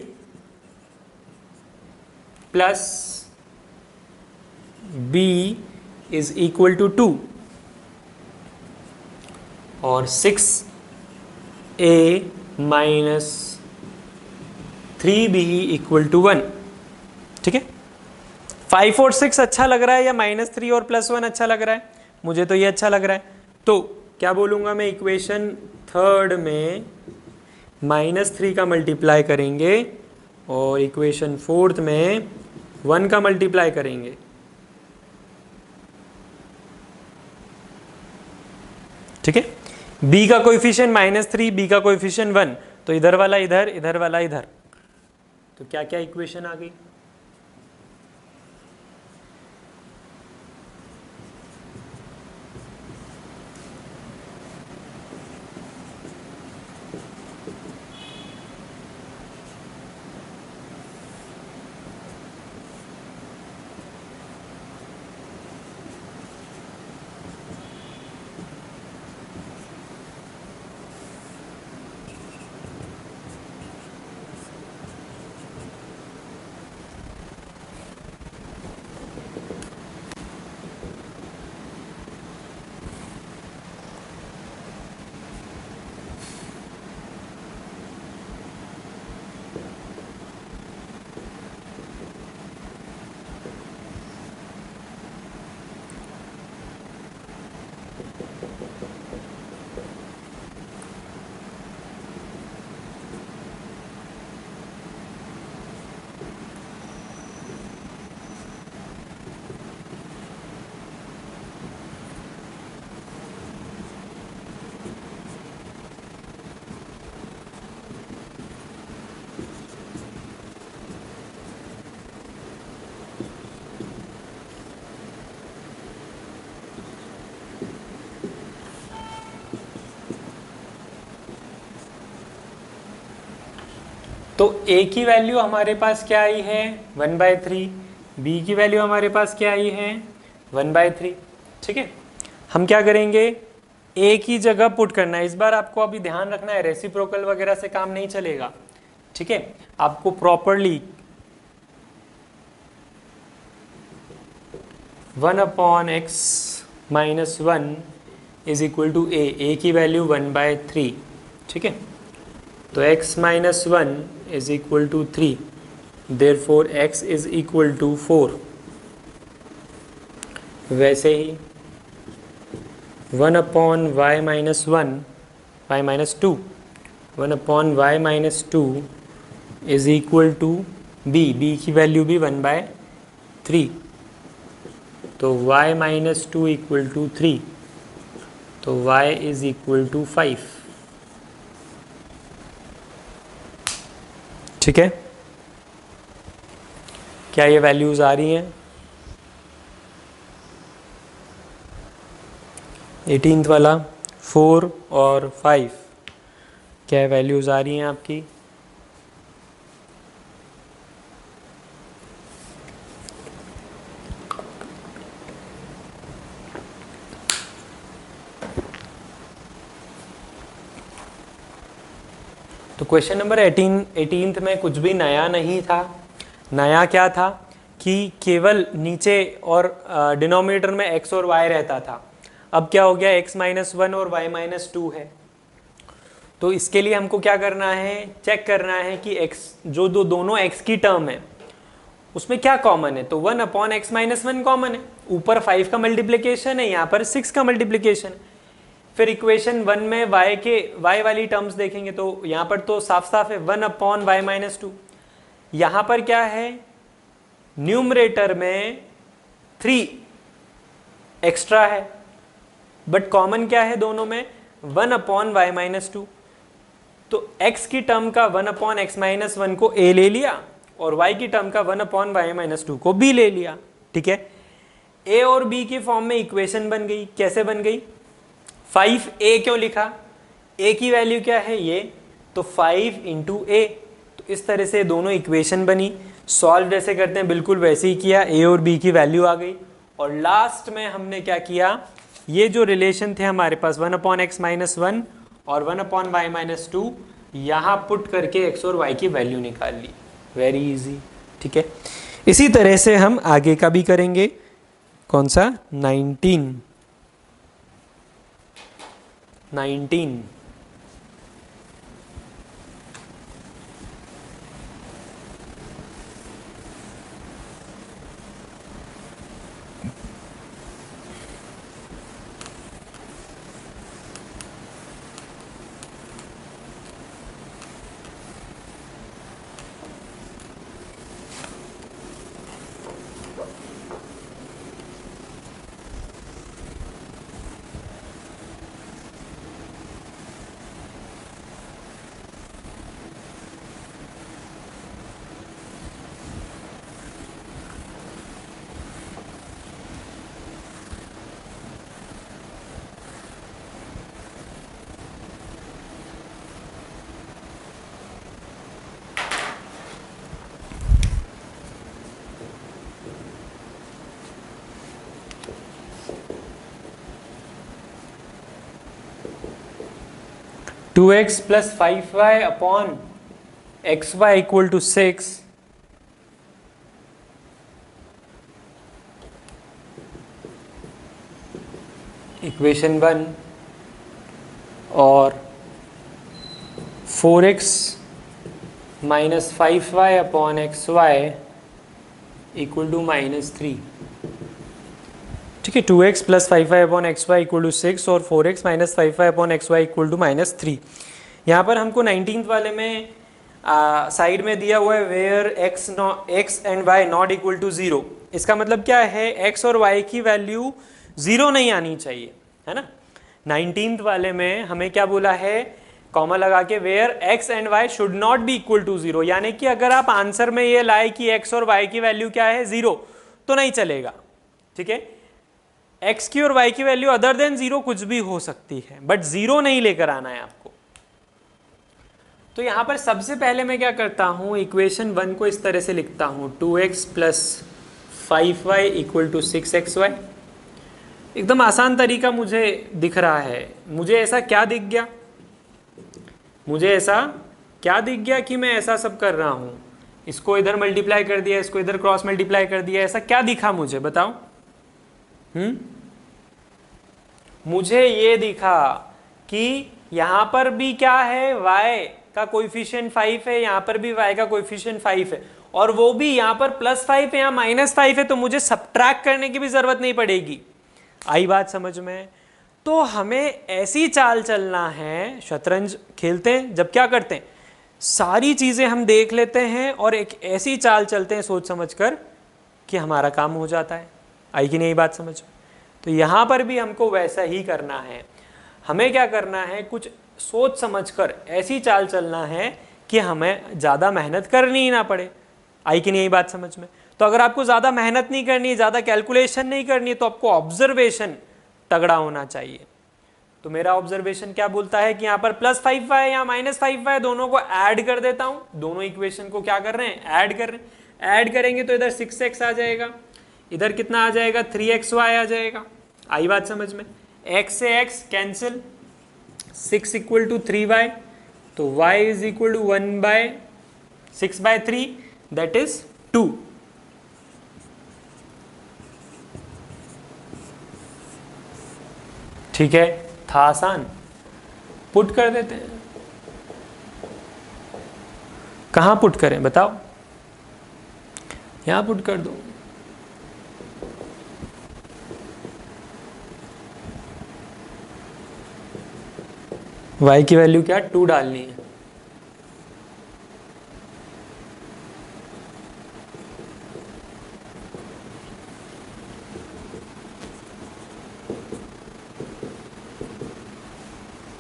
plus b is equal to 2 और 6a minus 3b equal to 1, ठीक है। 5 और 6 अच्छा लग रहा है या -3 और +1 अच्छा लग रहा है? मुझे तो ये अच्छा लग रहा है। तो क्या बोलूंगा मैं, इक्वेशन थर्ड में -3 का मल्टीप्लाई करेंगे और इक्वेशन फोर्थ में 1 का मल्टीप्लाई करेंगे, ठीक है। b का कोएफिशिएंट -3, b का कोएफिशिएंट 1, तो इधर वाला इधर, इधर वाला इधर, तो क्या क्या इक्वेशन आ गई? तो a की वैल्यू हमारे पास क्या आई है, 1/3, b की वैल्यू हमारे पास क्या आई है, 1/3, ठीक है। हम क्या करेंगे, a की जगह पुट करना है। इस बार आपको अभी ध्यान रखना है, रेसिप्रोकल वगैरह से काम नहीं चलेगा, ठीक है। आपको properly 1 upon x minus 1 is equal to a की वैल्यू 1/3, ठीक है। तो x minus 1 is equal to 3, therefore x is equal to 4। वैसे ही 1 upon y minus 1 y minus 2 1 upon y minus 2 is equal to b की value भी 1/3, तो y minus 2 equal to 3, तो y इज इक्वल टू 5। ठीक है, क्या ये वैल्यूज आ रही हैं? 18th वाला 4 और 5, क्या वैल्यूज आ रही हैं आपकी? तो क्वेश्चन नंबर 18th में कुछ भी नया नहीं था। नया क्या था कि केवल नीचे और डिनोमिनेटर में x और y रहता था। अब क्या हो गया, x माइनस 1 और y माइनस 2 है। तो इसके लिए हमको क्या करना है, चेक करना है कि x जो दोनों x की टर्म है उसमें क्या कॉमन है। तो 1 अपॉन एक्स माइनस 1 कॉमन है, ऊपर 5 का मल्टीप्लीकेशन है, यहाँ पर 6 का मल्टीप्लीकेशन है। फिर इक्वेशन 1 में y वाली टर्म्स देखेंगे तो यहाँ पर तो साफ साफ है 1 अपॉन y माइनस 2। यहाँ पर क्या है, न्यूमरेटर में 3 एक्स्ट्रा है, बट कॉमन क्या है दोनों में, 1 अपॉन y माइनस 2। तो x की टर्म का 1 अपॉन एक्स माइनस 1 को a ले लिया और y की टर्म का 1 अपॉन y माइनस 2 को b ले लिया। ठीक है, a और b के फॉर्म में इक्वेशन बन गई। कैसे बन गई, 5a क्यों लिखा, a की वैल्यू क्या है ये, तो 5 इंटू a। तो इस तरह से दोनों इक्वेशन बनी। सॉल्व जैसे करते हैं बिल्कुल वैसे ही किया, a और b की वैल्यू आ गई। और लास्ट में हमने क्या किया, ये जो रिलेशन थे हमारे पास 1 अपॉन एक्स माइनस 1 और 1 अपॉन वाई माइनस 2, यहाँ पुट करके x और y की वैल्यू निकाल ली। Very easy. ठीक है, इसी तरह से हम आगे का भी करेंगे। कौन सा, 19 2x plus 5y upon xy equal to 6। Equation 1। और 4x minus 5y upon xy equal to -3। ठीक है, 2x plus 5y upon x y equal to 6 और 4x minus 5y upon x y equal to -3। यहाँ पर हमको 19th वाले में side में दिया हुआ है where x and y not equal to 0। इसका मतलब क्या है, x और y की वैल्यू 0 नहीं आनी चाहिए, है ना। 19th वाले में हमें क्या बोला है, कॉमा लगा के where x and y should not be equal to 0, यानी कि अगर आप आंसर में ये लाए कि x और y की वैल्यू क्या है 0, तो नहीं चलेगा। ठीक है, x की और y की वैल्यू अदर देन 0 कुछ भी हो सकती है, बट 0 नहीं लेकर आना है आपको। तो यहां पर सबसे पहले मैं क्या करता हूं, इक्वेशन 1 को इस तरह से लिखता हूं, 2x plus 5y equal to 6xy। एकदम आसान तरीका मुझे दिख रहा है। मुझे ऐसा क्या दिख गया, कि मैं ऐसा सब कर रहा हूं, इसको इधर मल्टीप्लाई कर दिया, इसको इधर क्रॉस मल्टीप्लाई कर दिया, ऐसा क्या दिखा मुझे बताओ। मुझे ये दिखा कि यहां पर भी क्या है, y का कोएफिशिएंट 5 है, यहां पर भी y का कोएफिशिएंट 5 है, और वो भी यहाँ पर +5 है या -5 है, तो मुझे सब्ट्रैक्ट करने की भी जरूरत नहीं पड़ेगी। आई बात समझ में? तो हमें ऐसी चाल चलना है, शतरंज खेलते हैं जब क्या करते हैं, सारी चीजें हम देख लेते हैं और एक ऐसी चाल चलते हैं सोच समझ कर कि हमारा काम हो जाता है। आई कि नहीं बात समझ? तो यहाँ पर भी हमको वैसा ही करना है। हमें क्या करना है, कुछ सोच समझ कर ऐसी चाल चलना है कि हमें ज़्यादा मेहनत करनी ही ना पड़े। आई कि नहीं बात समझ में? तो अगर आपको ज़्यादा मेहनत नहीं करनी, ज़्यादा कैलकुलेशन नहीं करनी, तो आपको ऑब्जर्वेशन तगड़ा होना चाहिए। तो मेरा ऑब्जर्वेशन क्या बोलता है कि यहाँ पर +5y या -5y दोनों को ऐड कर देता हूँ। दोनों इक्वेशन को क्या कर रहे हैं, ऐड कर रहे हैं। ऐड करेंगे तो इधर 6x आ जाएगा, इधर कितना आ जाएगा, 3xy आ जाएगा। आई बात समझ में? x से x कैंसिल, 6 = 3y, तो y = 1/6/3 दैट इज 2। ठीक है, था आसान, पुट कर देते हैं। कहाँ पुट करें बताओ? यहां पुट कर दो। y की वैल्यू क्या, 2 डालनी है।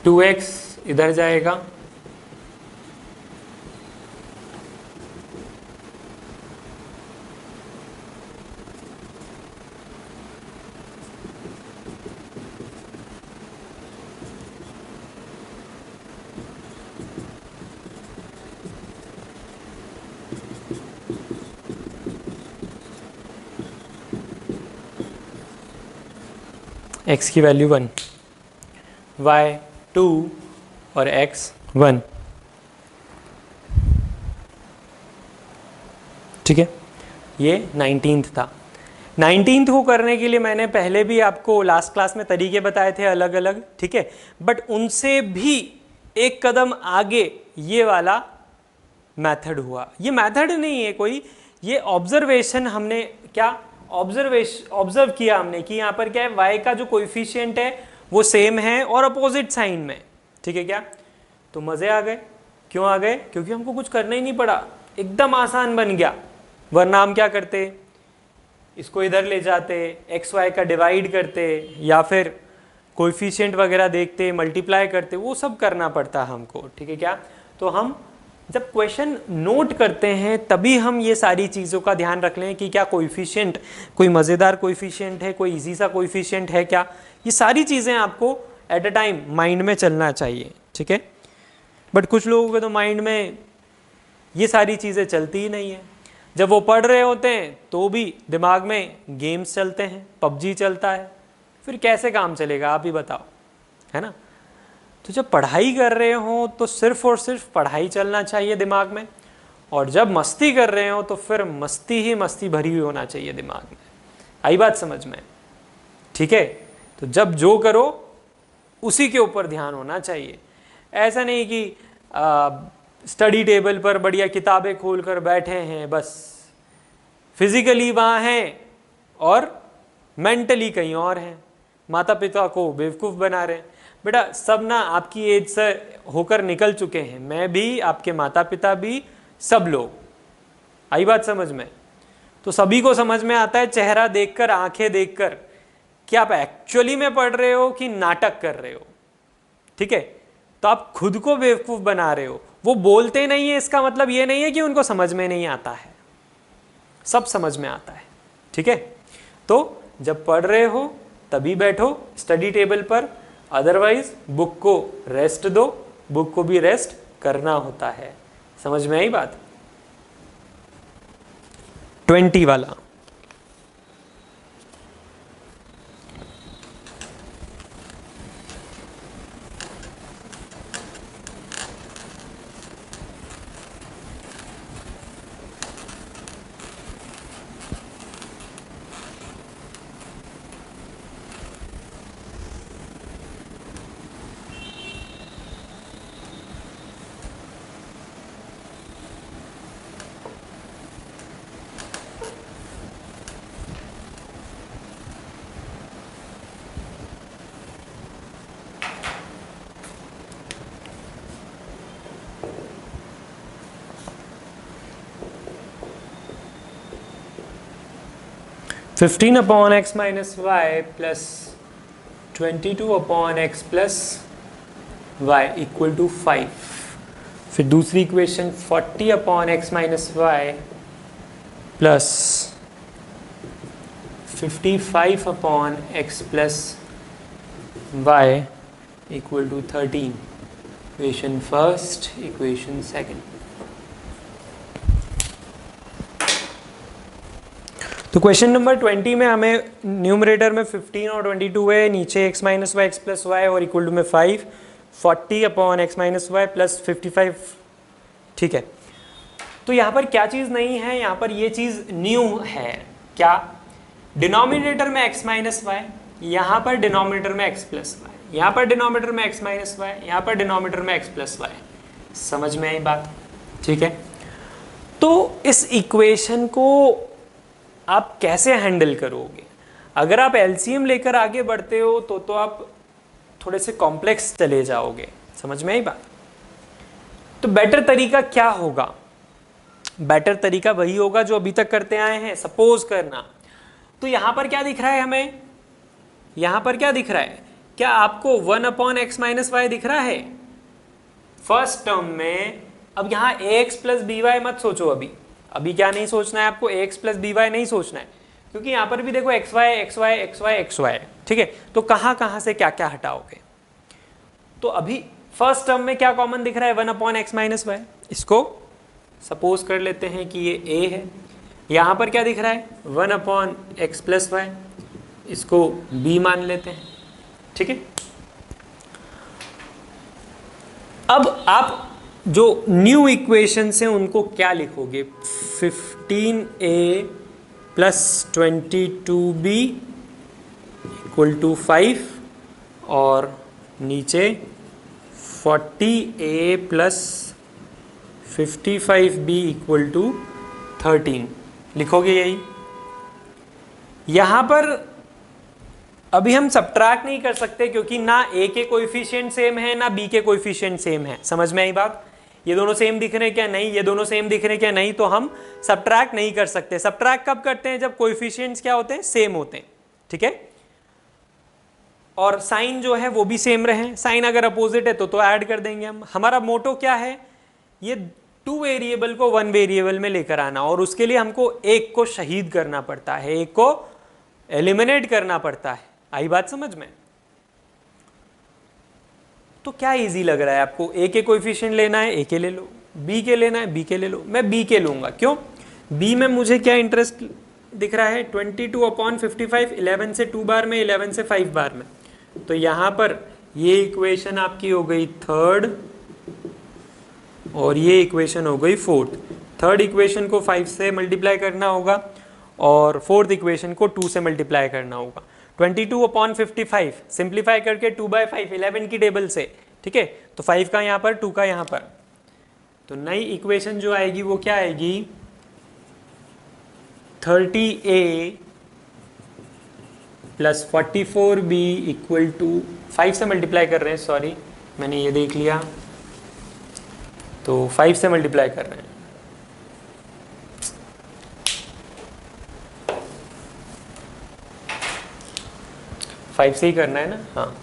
टू एक्स इधर जाएगा, x की वैल्यू 1, y 2 और x 1। ठीक है, ये 19th था। 19th को करने के लिए मैंने पहले भी आपको लास्ट क्लास में तरीके बताए थे अलग अलग, ठीक है, बट उनसे भी एक कदम आगे ये वाला मेथड हुआ। ये मेथड नहीं है कोई, ये ऑब्जर्वेशन हमने क्या ऑब्जर्व किया हमने कि यहाँ पर क्या है, y का जो कोएफिशिएंट है वो सेम है और अपोजिट साइन में। ठीक है क्या? तो मजे आ गए। क्यों आ गए? क्योंकि हमको कुछ करना ही नहीं पड़ा, एकदम आसान बन गया। वरना हम क्या करते, इसको इधर ले जाते, एक्स वाई का डिवाइड करते, या फिर कोएफिशिएंट वगैरह देखते, मल्टीप्लाई करते, वो सब करना पड़ता हमको। ठीक है क्या? तो हम जब क्वेश्चन नोट करते हैं तभी हम ये सारी चीज़ों का ध्यान रख लें कि क्या कोएफिशिएंट, कोई मज़ेदार कोएफिशिएंट है, कोई इजी सा कोएफिशिएंट है क्या, ये सारी चीज़ें आपको एट अ टाइम माइंड में चलना चाहिए। ठीक है, बट कुछ लोगों के तो माइंड में ये सारी चीज़ें चलती ही नहीं है। जब वो पढ़ रहे होते हैं तो भी दिमाग में गेम्स चलते हैं, पबजी चलता है, फिर कैसे काम चलेगा आप ही बताओ, है ना? तो जब पढ़ाई कर रहे हो तो सिर्फ और सिर्फ पढ़ाई चलना चाहिए दिमाग में, और जब मस्ती कर रहे हो तो फिर मस्ती ही मस्ती भरी हुई होना चाहिए दिमाग में। आई बात समझ में? ठीक है, तो जब जो करो उसी के ऊपर ध्यान होना चाहिए। ऐसा नहीं कि स्टडी टेबल पर बढ़िया किताबें खोलकर बैठे हैं, बस फिजिकली वहाँ हैं और मेंटली कहीं और हैं, माता पिता को बेवकूफ़ बना रहे हैं। बेटा सब ना आपकी एज से होकर निकल चुके हैं, मैं भी, आपके माता पिता भी, सब लोग। आई बात समझ में? तो सभी को समझ में आता है चेहरा देखकर, आंखें देखकर, कि आप एक्चुअली में पढ़ रहे हो कि नाटक कर रहे हो। ठीक है, तो आप खुद को बेवकूफ़ बना रहे हो। वो बोलते नहीं है, इसका मतलब ये नहीं है कि उनको समझ में नहीं आता है, सब समझ में आता है। ठीक है, तो जब पढ़ रहे हो तभी बैठो स्टडी टेबल पर, अदरवाइज बुक को रेस्ट दो, बुक को भी रेस्ट करना होता है। समझ में आई बात? 20 वाला 15 upon x minus y plus 22 upon x plus y equal to 5। फिर दूसरी equation 40 upon x minus y plus 55 upon x plus y equal to 13। Equation first, equation second. तो क्वेश्चन नंबर 20 में हमें न्यूमरेटर में 15 और 22 है, नीचे x minus y x plus y और इक्वल टू में 5, 40 upon x minus y plus 55। ठीक है, तो यहाँ पर क्या चीज़ नहीं है, यहाँ पर ये चीज़ न्यू है। क्या? डिनोमिनेटर में x माइनस वाई, यहाँ पर डिनोमिनेटर में x प्लस वाई, यहाँ पर डिनोमिनेटर में x माइनस वाई, यहाँ पर डिनोमिनेटर में x प्लस वाई। समझ में आई बात? ठीक है, तो इस इक्वेशन को आप कैसे हैंडल करोगे? अगर आप एलसीएम लेकर आगे बढ़ते हो तो आप थोड़े से कॉम्प्लेक्स चले जाओगे। समझ में आई बात? तो बेटर तरीका क्या होगा? बेटर तरीका वही होगा जो अभी तक करते आए हैं, सपोज करना। तो यहां पर क्या दिख रहा है हमें? यहां पर क्या दिख रहा है? क्या आपको 1 अपॉन एक्स माइनस वाई दिख रहा है फर्स्ट टर्म में? अब यहां ax प्लस बी वाई मत सोचो। अभी क्या नहीं सोचना है आपको? ax प्लस बी वाई नहीं सोचना है, क्योंकि यहां पर भी देखो x y x y x y x y. ठीक है, तो कहां से क्या क्या हटाओगे? तो अभी फर्स्ट टर्म में क्या कॉमन दिख रहा है? 1 अपॉन एक्स माइनस वाई। इसको सपोज कर लेते हैं कि ये a है। यहां पर क्या दिख रहा है? 1 अपॉन एक्स प्लस वाई, इसको b मान लेते हैं। ठीक है, अब आप जो न्यू इक्वेशंस हैं उनको क्या लिखोगे? 15a plus 22b equal to 5 और नीचे 40a plus 55b equal to 13 लिखोगे। यही यहां पर अभी हम सब्ट्रैक्ट नहीं कर सकते, क्योंकि ना a के कोएफिशिएंट सेम है ना b के कोएफिशिएंट सेम है। समझ में आई बात? ये दोनों सेम दिख रहे हैं क्या? नहीं। ये दोनों सेम दिख रहे हैं क्या? नहीं। तो हम सब्ट्रैक्ट नहीं कर सकते। सब्ट्रैक्ट कब करते हैं? जब कोएफिशिएंट्स क्या होते हैं? सेम होते हैं। ठीक है, और साइन जो है वो भी सेम रहे। साइन अगर अपोजिट है तो ऐड कर देंगे हम। हमारा मोटो क्या है? ये 2 वेरिएबल को 1 वेरिएबल में लेकर आना, और उसके लिए हमको एक को शहीद करना पड़ता है, एक को एलिमिनेट करना पड़ता है। आई बात समझ में? तो क्या इजी लग रहा है आपको? a के कोएफिशिएंट लेना है, a के ले लो। b के लेना है, b के ले लो। मैं b के लूंगा। क्यों? b में मुझे क्या इंटरेस्ट दिख रहा है? 22 अपॉन 55, 11 से 2 बार में, 11 से 5 बार में। तो यहां पर ये इक्वेशन आपकी हो गई थर्ड और ये इक्वेशन हो गई फोर्थ। थर्ड इक्वेशन को 5 से मल्टीप्लाई करना होगा और फोर्थ इक्वेशन को 2 से मल्टीप्लाई करना होगा। 22 अपॉन 55 सिंप्लीफाई करके 2/5 11 की टेबल से। ठीक है, तो 5 का यहाँ पर, 2 का यहाँ पर। तो नई इक्वेशन जो आएगी वो क्या आएगी? 30a plus 44b equal to 5 से मल्टीप्लाई कर रहे हैं, सॉरी मैंने ये देख लिया, तो 5 से मल्टीप्लाई कर रहे हैं। फाइव से ही करना है ना? हाँ,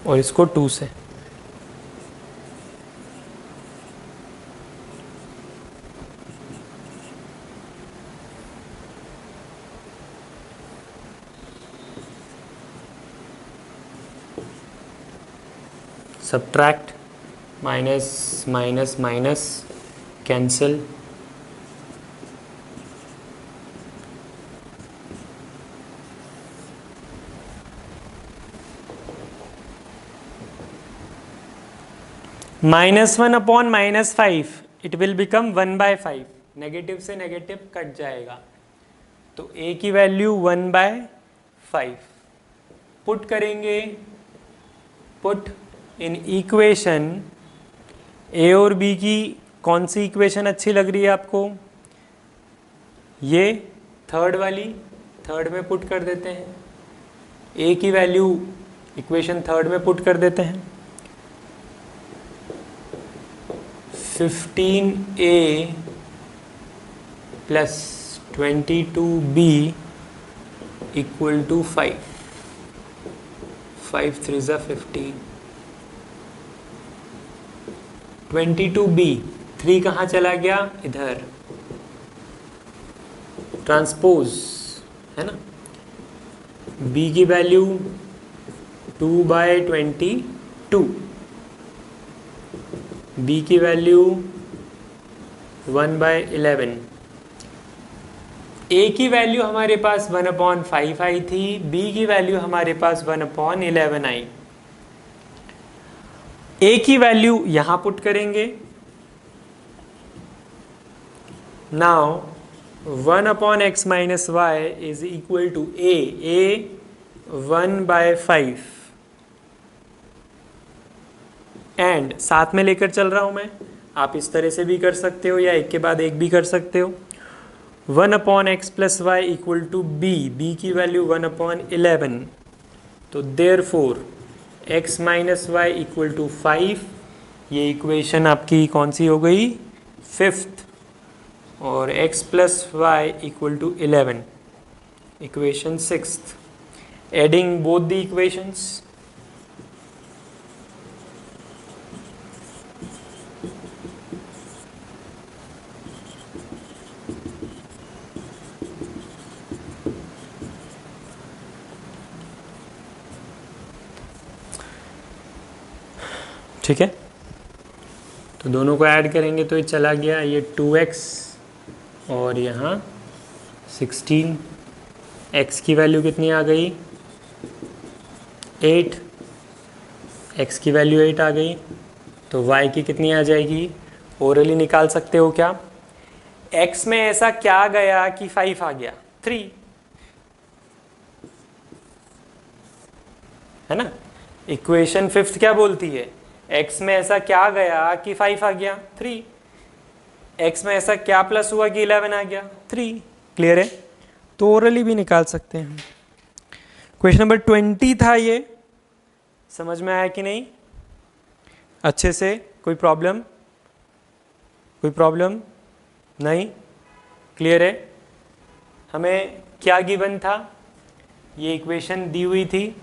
और इसको 2 से। Subtract, minus minus minus, cancel, -1 upon -5 it will become 1/5। Negative से नेगेटिव कट जाएगा, तो a की वैल्यू 1/5 पुट करेंगे। पुट इन इक्वेशन a और b की कौन सी इक्वेशन अच्छी लग रही है आपको? ये थर्ड वाली, थर्ड में पुट कर देते हैं। a की वैल्यू इक्वेशन थर्ड में पुट कर देते हैं। 15a plus 22b equal to 5, 5 3 ज़ा 15, 22b, 3 कहाँ चला गया, इधर ट्रांसपोज है ना, b की वैल्यू 2/22, b की वैल्यू 1/11, a की वैल्यू हमारे पास 1/5 आई थी, b की वैल्यू हमारे पास 1/11 आई। a की वैल्यू यहां पुट करेंगे। Now 1/x minus y is equal to a 1/5 and साथ में लेकर चल रहा हूं मैं, आप इस तरह से भी कर सकते हो या एक के बाद एक भी कर सकते हो। 1/x plus y equal to b की वैल्यू 1/11, तो therefore x minus y equal to 5, ये इक्वेशन आपकी कौन सी हो गई, 5th, और x plus y equal to 11, equation 6th। Adding both the equations, ठीक है, तो दोनों को ऐड करेंगे तो ये चला गया, ये 2x और यहाँ 16, x की वैल्यू कितनी आ गई, 8, x की वैल्यू 8 आ गई, तो y की कितनी आ जाएगी, ओरली निकाल सकते हो क्या, x में ऐसा क्या गया कि 5 आ गया, 3 है ना। इक्वेशन 5th क्या बोलती है, x में ऐसा क्या गया कि 5 आ गया, 3, x में ऐसा क्या प्लस हुआ कि 11 आ गया, 3। क्लियर है, तो ओरली भी निकाल सकते हैं। क्वेश्चन नंबर 20 था ये, समझ में आया कि नहीं अच्छे से, कोई प्रॉब्लम, कोई प्रॉब्लम नहीं, क्लियर है। हमें क्या गिवन था, ये इक्वेशन दी हुई थी,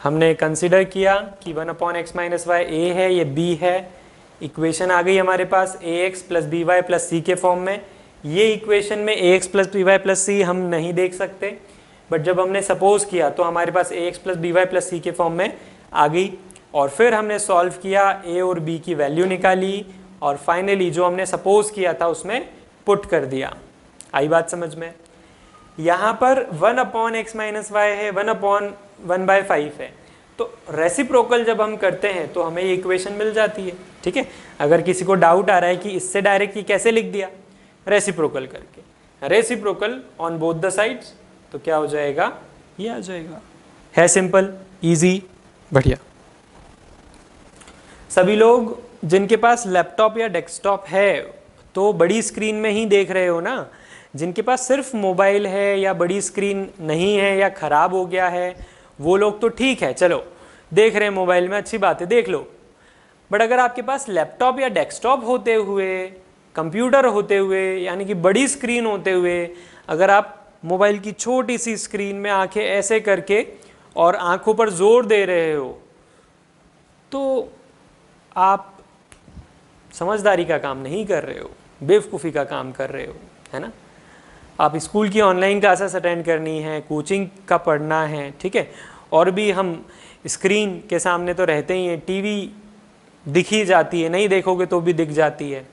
हमने कंसिडर किया कि 1/x माइनस वाई a है, ये b है, इक्वेशन आ गई हमारे पास ax plus B Y plus C के फॉर्म में। ये इक्वेशन में ax plus B Y plus C हम नहीं देख सकते, बट जब हमने सपोज किया तो हमारे पास ax plus B Y plus C के फॉर्म में आ गई, और फिर हमने सॉल्व किया, a और b की वैल्यू निकाली, और फाइनली जो हमने सपोज किया था उसमें पुट कर दिया। आई बात समझ में। यहाँ पर 1/x माइनस वाई है, 1/1/5 है, तो रेसिप्रोकल जब हम करते हैं तो हमें ये इक्वेशन मिल जाती है। ठीक है, अगर किसी को डाउट आ रहा है कि इससे डायरेक्ट ये कैसे लिख दिया, रेसिप्रोकल करके, reciprocal on both the sides, तो क्या हो जाएगा, ये आ जाएगा। है सिंपल, इजी, बढ़िया। सभी लोग जिनके पास लैपटॉप या डेस्कटॉप है तो बड़ी स्क्रीन में ही देख रहे हो ना, जिनके पास सिर्फ मोबाइल है या बड़ी स्क्रीन नहीं है या ख़राब हो गया है, वो लोग तो ठीक है, चलो देख रहे हैं मोबाइल में, अच्छी बात है, देख लो। बट अगर आपके पास लैपटॉप या डेस्कटॉप होते हुए, कंप्यूटर होते हुए, यानी कि बड़ी स्क्रीन होते हुए, अगर आप मोबाइल की छोटी सी स्क्रीन में आंखें ऐसे करके और आंखों पर जोर दे रहे हो, तो आप समझदारी का काम नहीं कर रहे हो, बेवकूफ़ी का काम कर रहे हो, है ना। आप स्कूल की ऑनलाइन क्लासेस अटेंड करनी है, कोचिंग का पढ़ना है, ठीक है, और भी हम स्क्रीन के सामने तो रहते ही हैं, टीवी दिख ही जाती है, नहीं देखोगे तो भी दिख जाती है,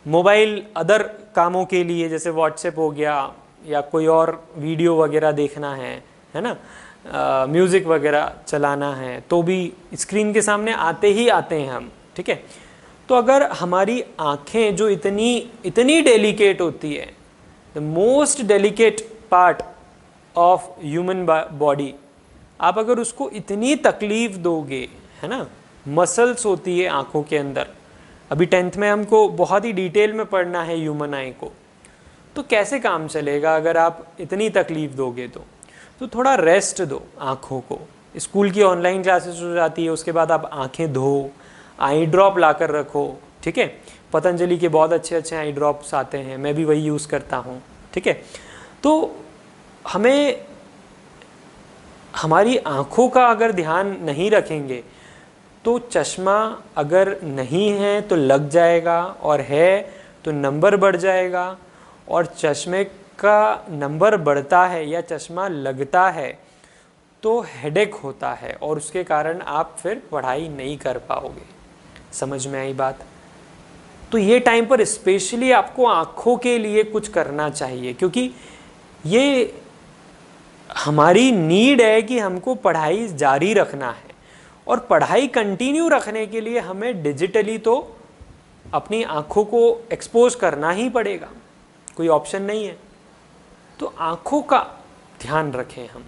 मोबाइल अदर कामों के लिए जैसे व्हाट्सएप हो गया या कोई और वीडियो वगैरह देखना है ना, म्यूज़िक वगैरह चलाना है, तो भी स्क्रीन के सामने आते ही आते हैं हम। ठीक है, तो अगर हमारी आँखें जो इतनी डेलिकेट होती है, the most delicate part of human body, आप अगर उसको इतनी तकलीफ दोगे, है ना, मसल्स होती है आँखों के अंदर, अभी 10th में हमको बहुत ही डिटेल में पढ़ना है ह्यूमन आई को, तो कैसे काम चलेगा अगर आप इतनी तकलीफ दोगे तो थोड़ा रेस्ट दो आँखों को, स्कूल की ऑनलाइन क्लासेस हो जाती है, उसके बाद आप आंखें धो, आई ड्रॉप ला कर रखो, ठीक है। पतंजलि के बहुत अच्छे अच्छे आई ड्रॉप्स आते हैं, मैं भी वही यूज़ करता हूँ, ठीक है। तो हमें हमारी आँखों का अगर ध्यान नहीं रखेंगे तो चश्मा अगर नहीं है तो लग जाएगा, और है तो नंबर बढ़ जाएगा, और चश्मे का नंबर बढ़ता है या चश्मा लगता है तो हेडेक होता है, और उसके कारण आप फिर पढ़ाई नहीं कर पाओगे। समझ में आई बात? तो ये टाइम पर स्पेशली आपको आँखों के लिए कुछ करना चाहिए, क्योंकि ये हमारी नीड है कि हमको पढ़ाई जारी रखना है, और पढ़ाई कंटिन्यू रखने के लिए हमें डिजिटली तो अपनी आँखों को एक्सपोज करना ही पड़ेगा, कोई ऑप्शन नहीं है। तो आँखों का ध्यान रखें हम,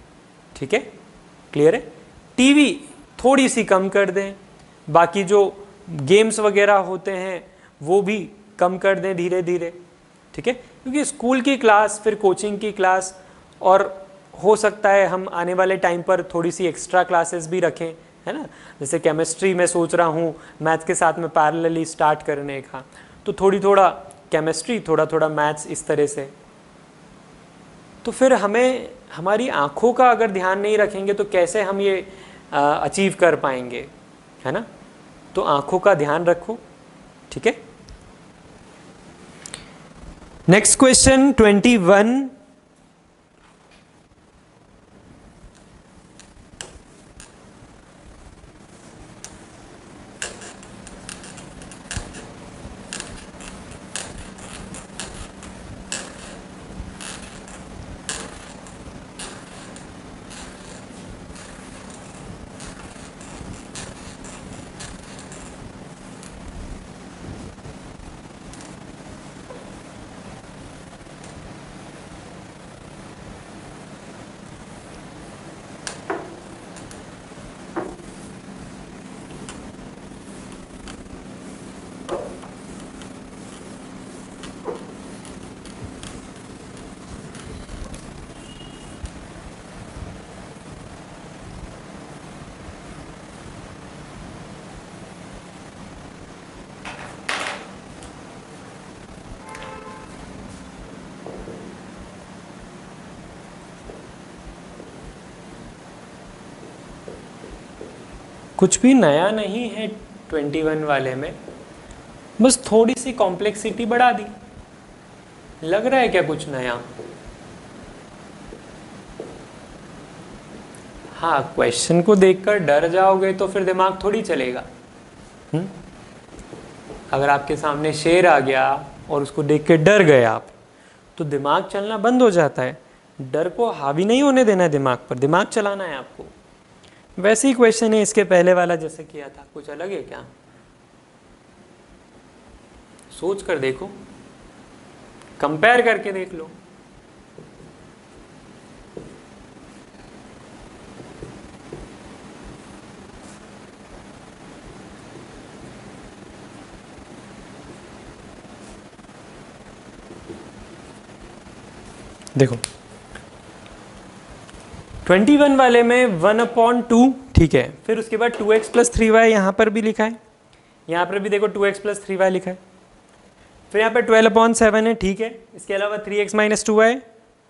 ठीक है, क्लियर है। टीवी थोड़ी सी कम कर दें, बाकी जो गेम्स वगैरह होते हैं वो भी कम कर दें धीरे धीरे, ठीक है, क्योंकि स्कूल की क्लास, फिर कोचिंग की क्लास, और हो सकता है हम आने वाले टाइम पर थोड़ी सी एक्स्ट्रा क्लासेस भी रखें, है ना। जैसे केमिस्ट्री मैं सोच रहा हूँ मैथ्स के साथ में पैरेलली स्टार्ट करने का, तो थोड़ा केमिस्ट्री, थोड़ा मैथ्स, इस तरह से। तो फिर हमें हमारी आँखों का अगर ध्यान नहीं रखेंगे तो कैसे हम ये अचीव कर पाएंगे, है ना। तो आँखों का ध्यान रखो, ठीक है। Next question 21। कुछ भी नया नहीं है 21 वाले में, बस थोड़ी सी कॉम्प्लेक्सिटी बढ़ा दी। लग रहा है क्या कुछ नया? हाँ, क्वेश्चन को देखकर डर जाओगे तो फिर दिमाग थोड़ी चलेगा। अगर आपके सामने शेर आ गया और उसको देख के डर गए आप, तो दिमाग चलना बंद हो जाता है। डर को हावी नहीं होने देना है दिमाग पर, दिमाग चलाना है आपको। वैसे ही क्वेश्चन है इसके पहले वाला जैसे किया था, कुछ अलग है क्या? सोच कर देखो, कंपेयर करके देख लो। देखो 21 वाले में 1/2, ठीक है, फिर उसके बाद 2x + 3y यहाँ पर भी लिखा है, यहाँ पर भी देखो 2x + 3y लिखा है, फिर यहाँ पे 12/7 है, ठीक है। इसके अलावा 3x - 2y,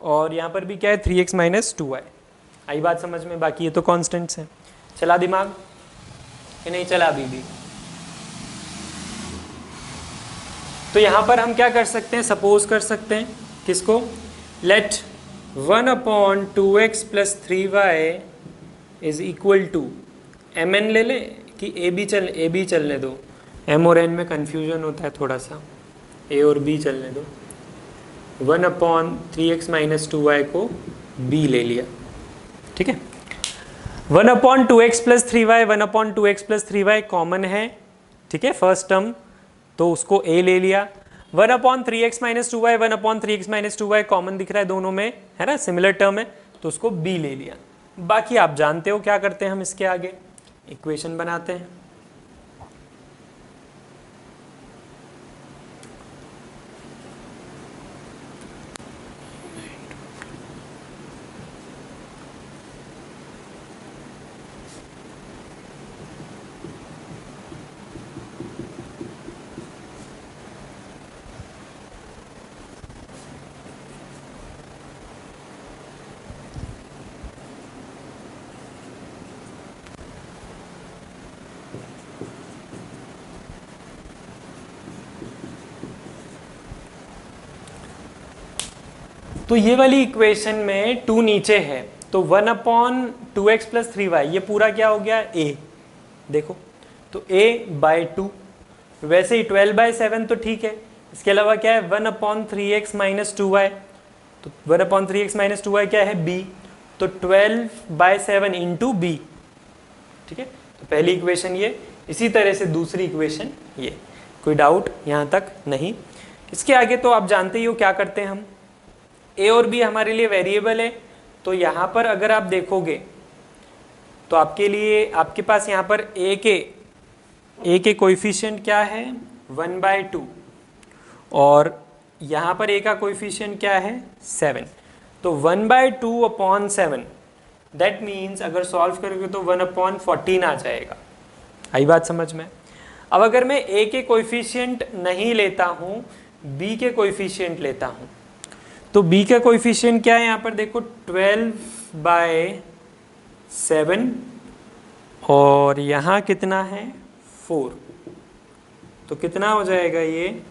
और यहाँ पर भी क्या है 3x - 2y। आई बात समझ में? बाकी ये तो कॉन्स्टेंट्स हैं। चला दिमाग कि नहीं चला अभी भी? तो यहाँ पर हम क्या कर सकते हैं, सपोज कर सकते हैं किसको, let 1/2x + 3y is equal to mn ले लें कि ए बी चलने दो, m और n में कन्फ्यूजन होता है थोड़ा सा, a और b चलने दो। 1/3x - 2y को b ले लिया, ठीक है। 1/2x + 3y, 1/2x + 3y common है, ठीक है, फर्स्ट टर्म, तो उसको a ले लिया। 1/3x - 2y, 1/3x - 2y common दिख रहा है दोनों में, है ना, सिमिलर टर्म है, तो उसको b ले लिया। बाकी आप जानते हो क्या करते हैं हम, इसके आगे इक्वेशन बनाते हैं। तो ये वाली इक्वेशन में 2 नीचे है, तो 1/2x + 3y, ये पूरा क्या हो गया a, देखो तो a/2, वैसे ही 12/7 तो ठीक है, इसके अलावा क्या है 1/3x - 2y, तो 1/3x - 2y क्या है b, तो 12/7 × b, ठीक है। तो पहली इक्वेशन ये, इसी तरह से दूसरी इक्वेशन ये, कोई डाउट यहाँ तक नहीं। इसके आगे तो आप जानते ही हो क्या करते हैं हम, a और b हमारे लिए वेरिएबल है, तो यहाँ पर अगर आप देखोगे तो आपके लिए, आपके पास यहाँ पर a के कोएफिशिएंट क्या है 1/2, और यहाँ पर a का कोएफिशिएंट क्या है 7, तो 1/2/7, दैट मीन्स अगर सॉल्व करोगे तो 1/14 आ जाएगा। आई बात समझ में। अब अगर मैं a के कोएफिशिएंट नहीं लेता हूँ, b के कोएफिशिएंट लेता हूँ, तो b का कोएफिशिएंट क्या है यहाँ पर देखो 12/7, और यहाँ कितना है 4, तो कितना हो जाएगा ये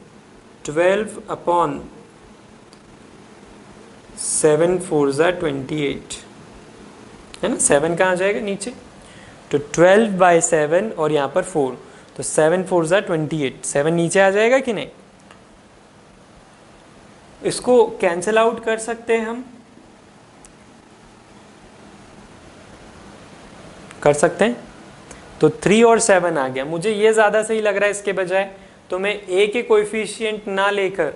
12/7 4 = 28, है ना, 7 कहाँ जाएगा नीचे, तो 12/7 और यहाँ पर 4, तो 7 4 = 28, 7 नीचे आ जाएगा कि नहीं। इसको कैंसिल आउट कर सकते हैं हम, कर सकते हैं, तो 3 और 7 आ गया। मुझे ये ज़्यादा सही लग रहा है इसके बजाय, तो मैं a के कोएफिशिएंट ना लेकर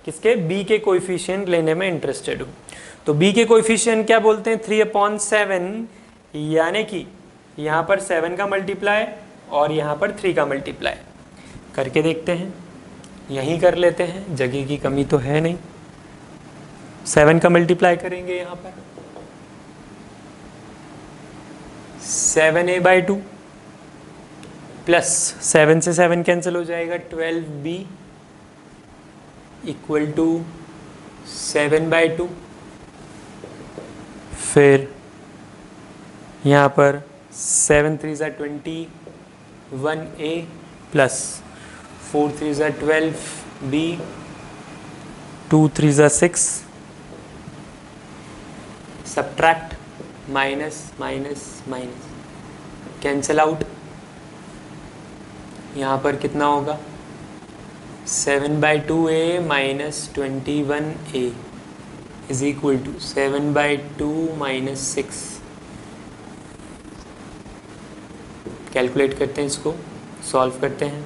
किसके b के कोएफिशिएंट लेने में इंटरेस्टेड हूँ। तो b के कोएफिशिएंट क्या बोलते हैं 3/7, यानी कि यहाँ पर 7 का मल्टीप्लाई और यहाँ पर 3 का मल्टीप्लाई करके देखते हैं, यहीं कर लेते हैं, जगह की कमी तो है नहीं। 7 का मल्टीप्लाई करेंगे यहाँ पर 7a/2 प्लस 7 से 7 कैंसिल हो जाएगा 12b = 7/2, फिर यहाँ पर 7 3 = 21a plus 4 3 = 12b, 2 3 = 6, subtract minus minus minus, cancel out, यहाँ पर कितना होगा 7/2a - 21a = 7/2 - 6। कैलकुलेट करते हैं, इसको सॉल्व करते हैं।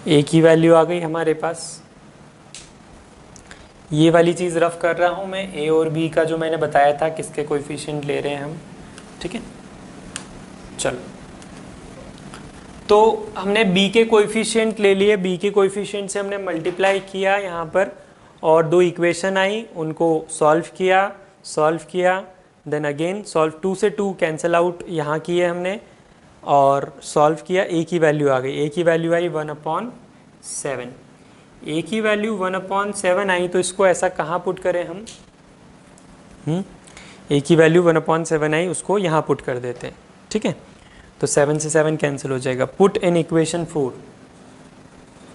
ए की वैल्यू आ गई हमारे पास। ये वाली चीज़ रफ कर रहा हूँ मैं, ए और बी का जो मैंने बताया था किसके कोएफिशिएंट ले रहे हैं हम, ठीक है। चलो, तो हमने बी के कोएफिशिएंट ले लिए, बी के कोएफिशिएंट से हमने मल्टीप्लाई किया यहाँ पर, और 2 इक्वेशन आई, उनको सॉल्व किया, देन अगेन सॉल्व, 2 से 2 कैंसिल आउट यहाँ किए हमने, और सॉल्व किया, ए की वैल्यू आ गई, ए की वैल्यू आई 1/7, ए की वैल्यू 1/7 आई, तो इसको ऐसा कहाँ पुट करें हम, ए की वैल्यू 1/7 आई, उसको यहाँ पुट कर देते हैं, ठीक है। तो 7 से 7 कैंसिल हो जाएगा, put in equation 4,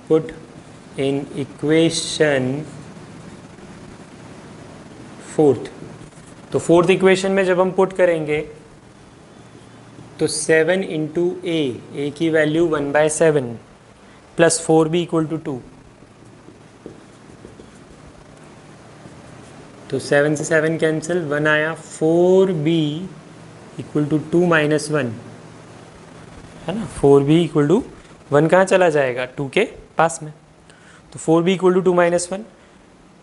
put in equation 4th, तो 4th इक्वेशन में जब हम पुट करेंगे तो 7 × a की वैल्यू 1/7 प्लस 4b = 2, तो 7 से 7 कैंसिल, 1 आया, 4b इक्वल टू 2 माइनस 1, है ना। 4b इक्वल टू 1 कहाँ चला जाएगा, 2 के पास में, तो 4b इक्वल टू 2 माइनस 1,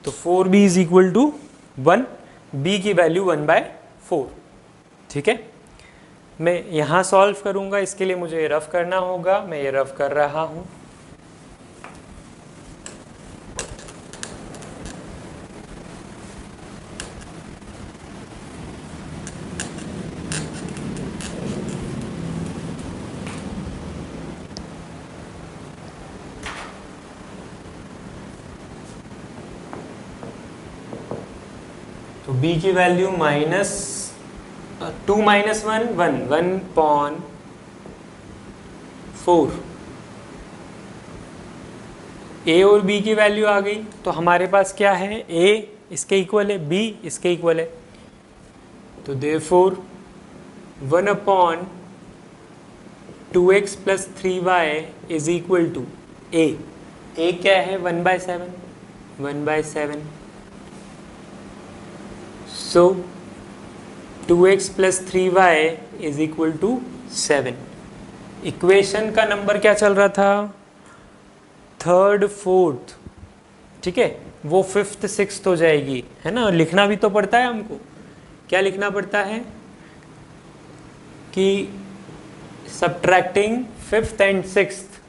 तो 4b is equal to 1, b की वैल्यू 1/4। ठीक है, मैं यहाँ सॉल्व करूँगा, इसके लिए मुझे रफ करना होगा, मैं ये रफ कर रहा हूँ। तो b की वैल्यू -2 - 1 1/4। a और b की वैल्यू आ गई, तो हमारे पास क्या है, a इसके इक्वल है, b इसके इक्वल है, तो therefore 1/2x + 3y is equal to a। a क्या है, 1/7, 1/7। So 2x + 3y is equal to 7। Equation का नंबर क्या चल रहा था, 3rd 4th, ठीक है, वो 5th 6th हो जाएगी, है ना। लिखना भी तो पड़ता है हमको, क्या लिखना पड़ता है कि सब्ट्रैक्टिंग 5th and 6th।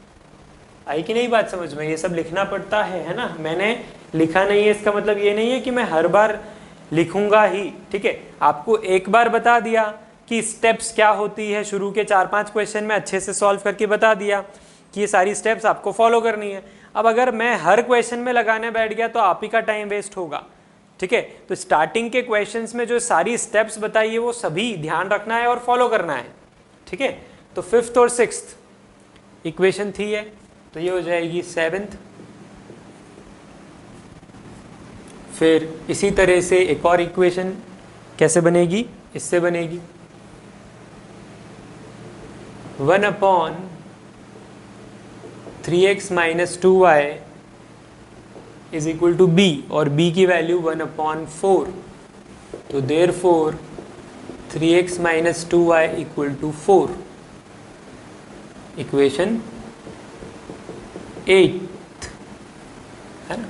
आई कि नहीं बात समझ में, ये सब लिखना पड़ता है ना। मैंने लिखा नहीं है, इसका मतलब ये नहीं है कि मैं हर बार लिखूंगा ही, ठीक है। आपको एक बार बता दिया कि स्टेप्स क्या होती है, शुरू के 4-5 क्वेश्चन में अच्छे से सॉल्व करके बता दिया कि ये सारी स्टेप्स आपको फॉलो करनी है। अब अगर मैं हर क्वेश्चन में लगाने बैठ गया तो आप ही का टाइम वेस्ट होगा, ठीक है। तो स्टार्टिंग के क्वेश्चंस में जो सारी स्टेप्स बताई है वो सभी ध्यान रखना है और फॉलो करना है, ठीक है। तो 5th और 6th इक्वेशन थी है, तो ये हो जाएगी 7th। फिर इसी तरह से एक और इक्वेशन कैसे बनेगी, इससे बनेगी 1/3x - 2y is equal to b, और b की वैल्यू 1/4। तो therefore 3x - 2y equal to 4, equation 8, है ना।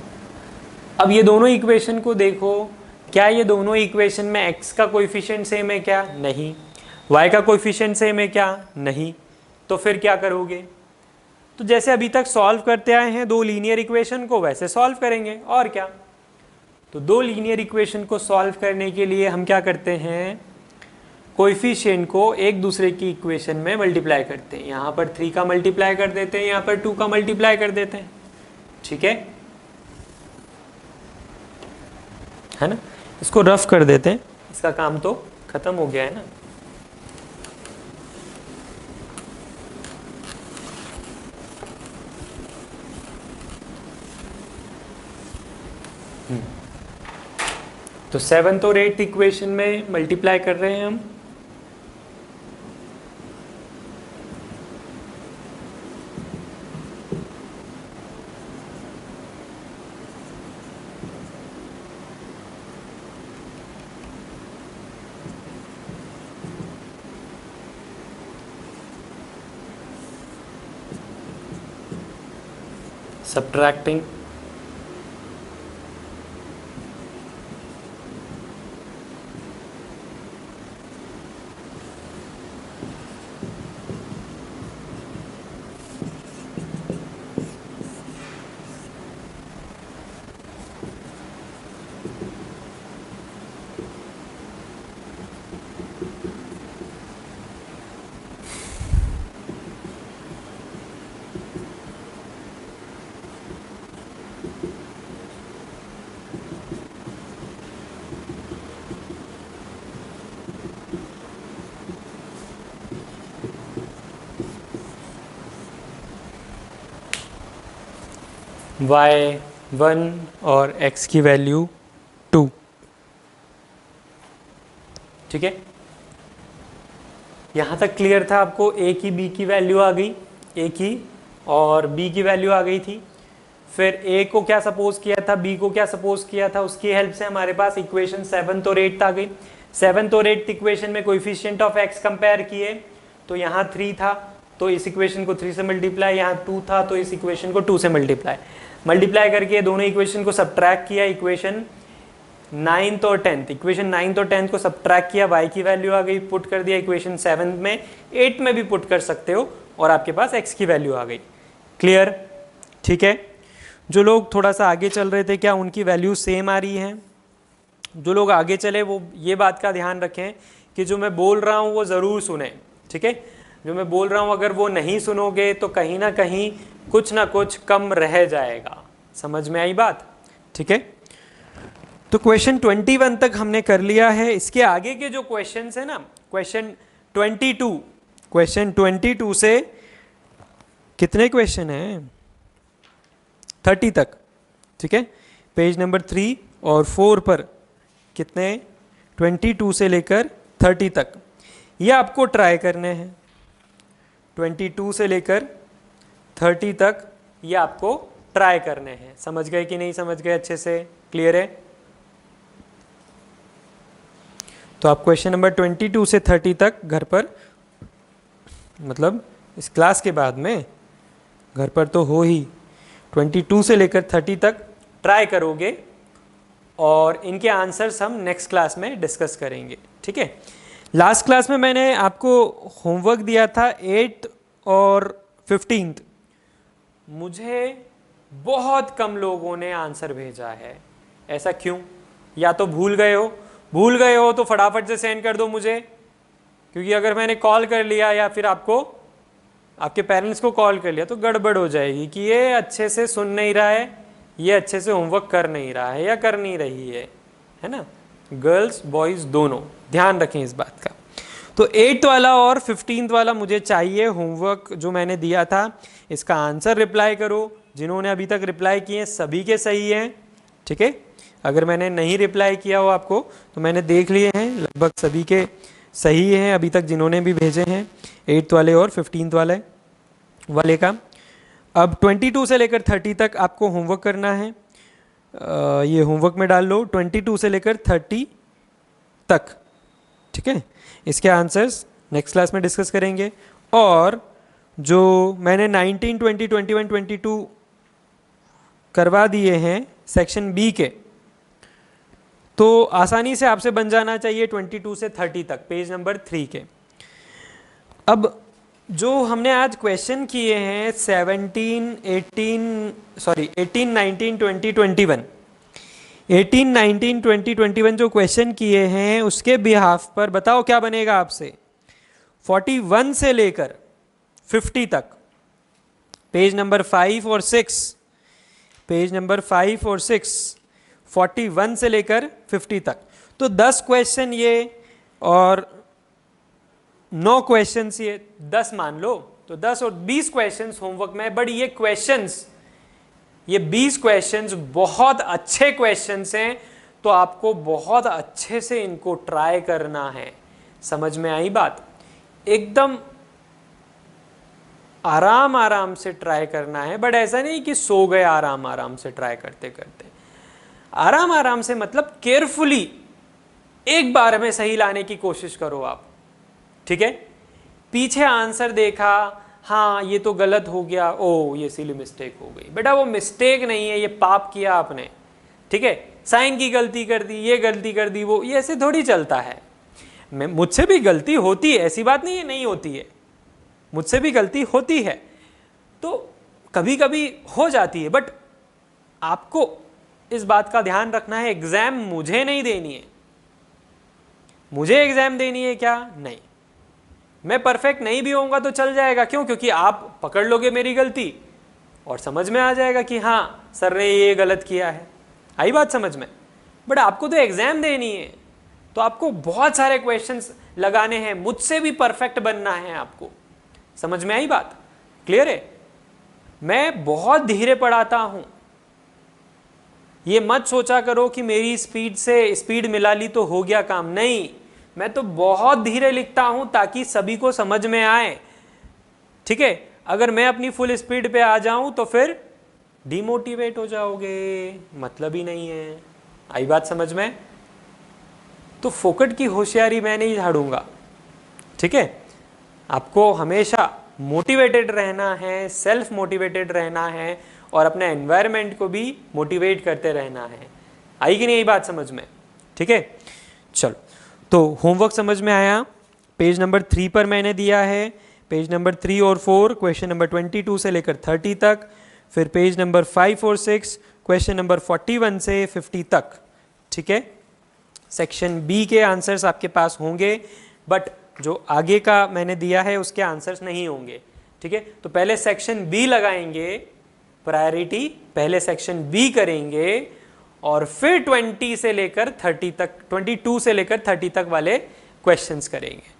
अब ये दोनों इक्वेशन को देखो, क्या ये दोनों इक्वेशन में x का कोएफिशिएंट सेम है क्या, नहीं। y का कोएफिशिएंट सेम है क्या, नहीं। तो फिर क्या करोगे, तो जैसे अभी तक सॉल्व करते आए हैं दो लीनियर इक्वेशन को, वैसे सॉल्व करेंगे, और क्या। तो दो लीनियर इक्वेशन को सॉल्व करने के लिए हम क्या करते हैं, कोएफिशिएंट को एक दूसरे की इक्वेशन में मल्टीप्लाई करते हैं। यहाँ पर 3 का मल्टीप्लाई कर देते हैं, यहाँ पर 2 का मल्टीप्लाई कर देते हैं, ठीक है ना। इसको रफ कर देते हैं, इसका काम तो खत्म हो गया है ना। तो 7th और 8th इक्वेशन में मल्टीप्लाई कर रहे हैं हम। subtracting y1 और x की वैल्यू 2, ठीक है। यहाँ तक क्लियर था आपको, a की b की वैल्यू आ गई, a की और b की वैल्यू आ गई थी। फिर ए को क्या सपोज किया था, बी को क्या सपोज किया था, उसकी हेल्प से हमारे पास इक्वेशन 7th और 8th आ गई। 7th और 8th इक्वेशन में कोएफिशिएंट ऑफ एक्स कंपेयर किए तो यहाँ 3 था तो इस इक्वेशन को 3 से मल्टीप्लाई, यहाँ 2 था तो इस इक्वेशन को 2 से मल्टीप्लाई करके दोनों इक्वेशन को सब्ट्रैक्ट किया, इक्वेशन 9th और 10th, इक्वेशन 9th और 10th को सब्ट्रैक्ट किया, y की वैल्यू आ गई, पुट कर दिया इक्वेशन 7 में, 8 में भी पुट कर सकते हो और आपके पास x की वैल्यू आ गई। क्लियर? ठीक है। जो लोग थोड़ा सा आगे चल रहे थे क्या उनकी वैल्यू सेम आ रही हैं? जो लोग आगे चले वो ये बात का ध्यान रखें कि जो मैं बोल रहा हूँ वो ज़रूर सुने। ठीक है, जो मैं बोल रहा हूँ अगर वो नहीं सुनोगे तो कहीं ना कहीं कुछ ना कुछ कम रह जाएगा। समझ में आई बात? ठीक है, तो क्वेश्चन 21 तक हमने कर लिया है। इसके आगे के जो क्वेश्चंस है ना, क्वेश्चन 22 से कितने क्वेश्चन हैं? 30 तक। ठीक है, पेज नंबर 3 और 4 पर कितने? 22 से लेकर 30 तक ये आपको ट्राई करने हैं। 22 से लेकर 30 तक ये आपको ट्राई करने हैं। समझ गए कि नहीं समझ गए? अच्छे से क्लियर है? तो आप क्वेश्चन नंबर 22 से 30 तक घर पर, मतलब इस क्लास के बाद में घर पर तो हो ही, 22 से लेकर 30 तक ट्राई करोगे और इनके आंसर्स हम नेक्स्ट क्लास में डिस्कस करेंगे। ठीक है, लास्ट क्लास में मैंने आपको होमवर्क दिया था 8th और 15th। मुझे बहुत कम लोगों ने आंसर भेजा है। ऐसा क्यों? या तो भूल गए हो तो फटाफट से सेंड कर दो मुझे, क्योंकि अगर मैंने कॉल कर लिया या फिर आपको आपके पेरेंट्स को कॉल कर लिया तो गड़बड़ हो जाएगी कि ये अच्छे से सुन नहीं रहा है, ये अच्छे से होमवर्क कर नहीं रहा है या कर नहीं रही है ना। गर्ल्स बॉयज़ दोनों ध्यान रखें इस बात का। तो 8th वाला और 15th वाला मुझे चाहिए होमवर्क जो मैंने दिया था, इसका आंसर रिप्लाई करो। जिन्होंने अभी तक रिप्लाई किए सभी के सही हैं। ठीक है, अगर मैंने नहीं रिप्लाई किया हो आपको तो मैंने देख लिए हैं, लगभग सभी के सही हैं अभी तक जिन्होंने भी भेजे हैं 8th वाले और 15th वाले का। अब 22 से लेकर 30 तक आपको होमवर्क करना है। ये होमवर्क में डाल लो 22 से लेकर 30 तक। ठीक है, इसके आंसर्स नेक्स्ट क्लास में डिस्कस करेंगे। और जो मैंने 19, 20, 21, 22 करवा दिए हैं सेक्शन बी के, तो आसानी से आपसे बन जाना चाहिए 22 से 30 तक, पेज नंबर 3 के। अब जो हमने आज क्वेश्चन किए हैं 18, 19, 20, 21, 18, 19, 20, 21 जो क्वेश्चन किए हैं उसके बिहाफ पर बताओ क्या बनेगा आपसे। 41 से लेकर 50 तक, पेज नंबर 5 और 6, पेज नंबर 5 और 6, 41 से लेकर 50 तक। तो 10 क्वेश्चन ये और 9 क्वेश्चंस ये, 10 मान लो तो 10 और 20 क्वेश्चंस होमवर्क में। बट ये क्वेश्चंस, ये 20 क्वेश्चंस बहुत अच्छे क्वेश्चंस हैं, तो आपको बहुत अच्छे से इनको ट्राई करना है। समझ में आई बात? एकदम आराम से ट्राई करना है, बट ऐसा नहीं कि सो गए आराम से ट्राई करते करते। आराम से मतलब केयरफुली एक बार में सही लाने की कोशिश करो आप। ठीक है, पीछे आंसर देखा, हाँ ये तो गलत हो गया, ओ ये सिली मिस्टेक हो गई। बेटा वो मिस्टेक नहीं है, ये पाप किया आपने। ठीक है, साइन की गलती कर दी, ये गलती कर दी, वो, ये ऐसे थोड़ी चलता है। मुझसे भी गलती होती है, ऐसी बात नहीं है नहीं होती है, मुझसे भी गलती होती है, तो कभी कभी हो जाती है। बट आपको इस बात का ध्यान रखना है, एग्जाम मुझे नहीं देनी है। मुझे एग्जाम देनी है क्या? नहीं। मैं परफेक्ट नहीं भी होऊंगा तो चल जाएगा। क्यों? क्योंकि आप पकड़ लोगे मेरी गलती और समझ में आ जाएगा कि हाँ सर ने ये गलत किया है। आई बात समझ में? बट आपको तो एग्जाम देनी है, तो आपको बहुत सारे क्वेश्चंस लगाने हैं, मुझसे भी परफेक्ट बनना है आपको। समझ में आई बात? क्लियर है? मैं बहुत धीरे पढ़ाता हूं, ये मत सोचा करो कि मेरी स्पीड से स्पीड मिला ली तो हो गया काम। नहीं, मैं तो बहुत धीरे लिखता हूं ताकि सभी को समझ में आए। ठीक है, अगर मैं अपनी फुल स्पीड पे आ जाऊं तो फिर डिमोटिवेट हो जाओगे, मतलब ही नहीं है। आई बात समझ में? तो फोकट की होशियारी मैं नहीं झाड़ूंगा, ठीक है? आपको हमेशा मोटिवेटेड रहना है, सेल्फ मोटिवेटेड रहना है और अपने एनवायरनमेंट को भी मोटिवेट करते रहना है। आई कि नहीं बात समझ में? ठीक है, चलो तो होमवर्क समझ में आया। पेज नंबर 3 पर मैंने दिया है, पेज नंबर 3 और 4 क्वेश्चन नंबर 22 से लेकर 30 तक, फिर पेज नंबर 5 और 6 क्वेश्चन नंबर 41 से 50 तक। ठीक है, सेक्शन बी के आंसर्स आपके पास होंगे, बट जो आगे का मैंने दिया है उसके आंसर्स नहीं होंगे। ठीक है, तो पहले सेक्शन बी लगाएंगे, प्रायोरिटी पहले सेक्शन बी करेंगे और फिर 20 से लेकर 30 तक, 22 से लेकर 30 तक वाले क्वेश्चंस करेंगे।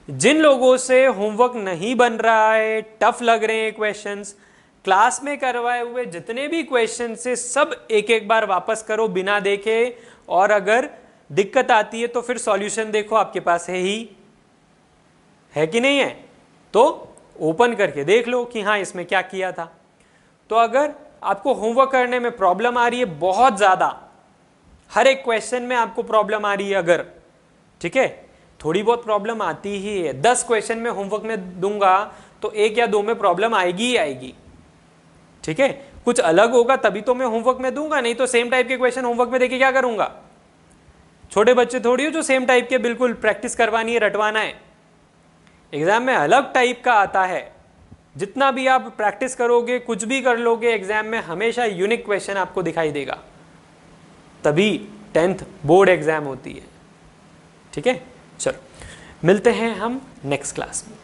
जिन लोगों से होमवर्क नहीं बन रहा है, टफ लग रहे हैं क्वेश्चंस, क्लास में करवाए हुए जितने भी क्वेश्चन से सब एक एक बार वापस करो बिना देखे, और अगर दिक्कत आती है तो फिर सॉल्यूशन देखो, आपके पास है कि नहीं है, तो ओपन करके देख लो कि हाँ इसमें क्या किया था। तो अगर आपको होमवर्क करने में प्रॉब्लम आ रही है बहुत ज़्यादा, हर एक क्वेश्चन में आपको प्रॉब्लम आ रही है अगर, ठीक है, थोड़ी बहुत प्रॉब्लम आती ही है, 10 क्वेश्चन में होमवर्क में दूंगा तो 1 या 2 में प्रॉब्लम आएगी ही आएगी। ठीक है, कुछ अलग होगा तभी तो मैं होमवर्क में दूंगा, नहीं तो सेम टाइप के क्वेश्चन होमवर्क में देके क्या करूंगा? छोटे बच्चे थोड़ी हो जो सेम टाइप के बिल्कुल प्रैक्टिस करवानी है, रटवाना है। एग्जाम में अलग टाइप का आता है, जितना भी आप प्रैक्टिस करोगे, कुछ भी कर लोगे, एग्जाम में हमेशा यूनिक क्वेश्चन आपको दिखाई देगा, तभी 10th बोर्ड एग्जाम होती है। ठीक है, चलो मिलते हैं हम नेक्स्ट क्लास में।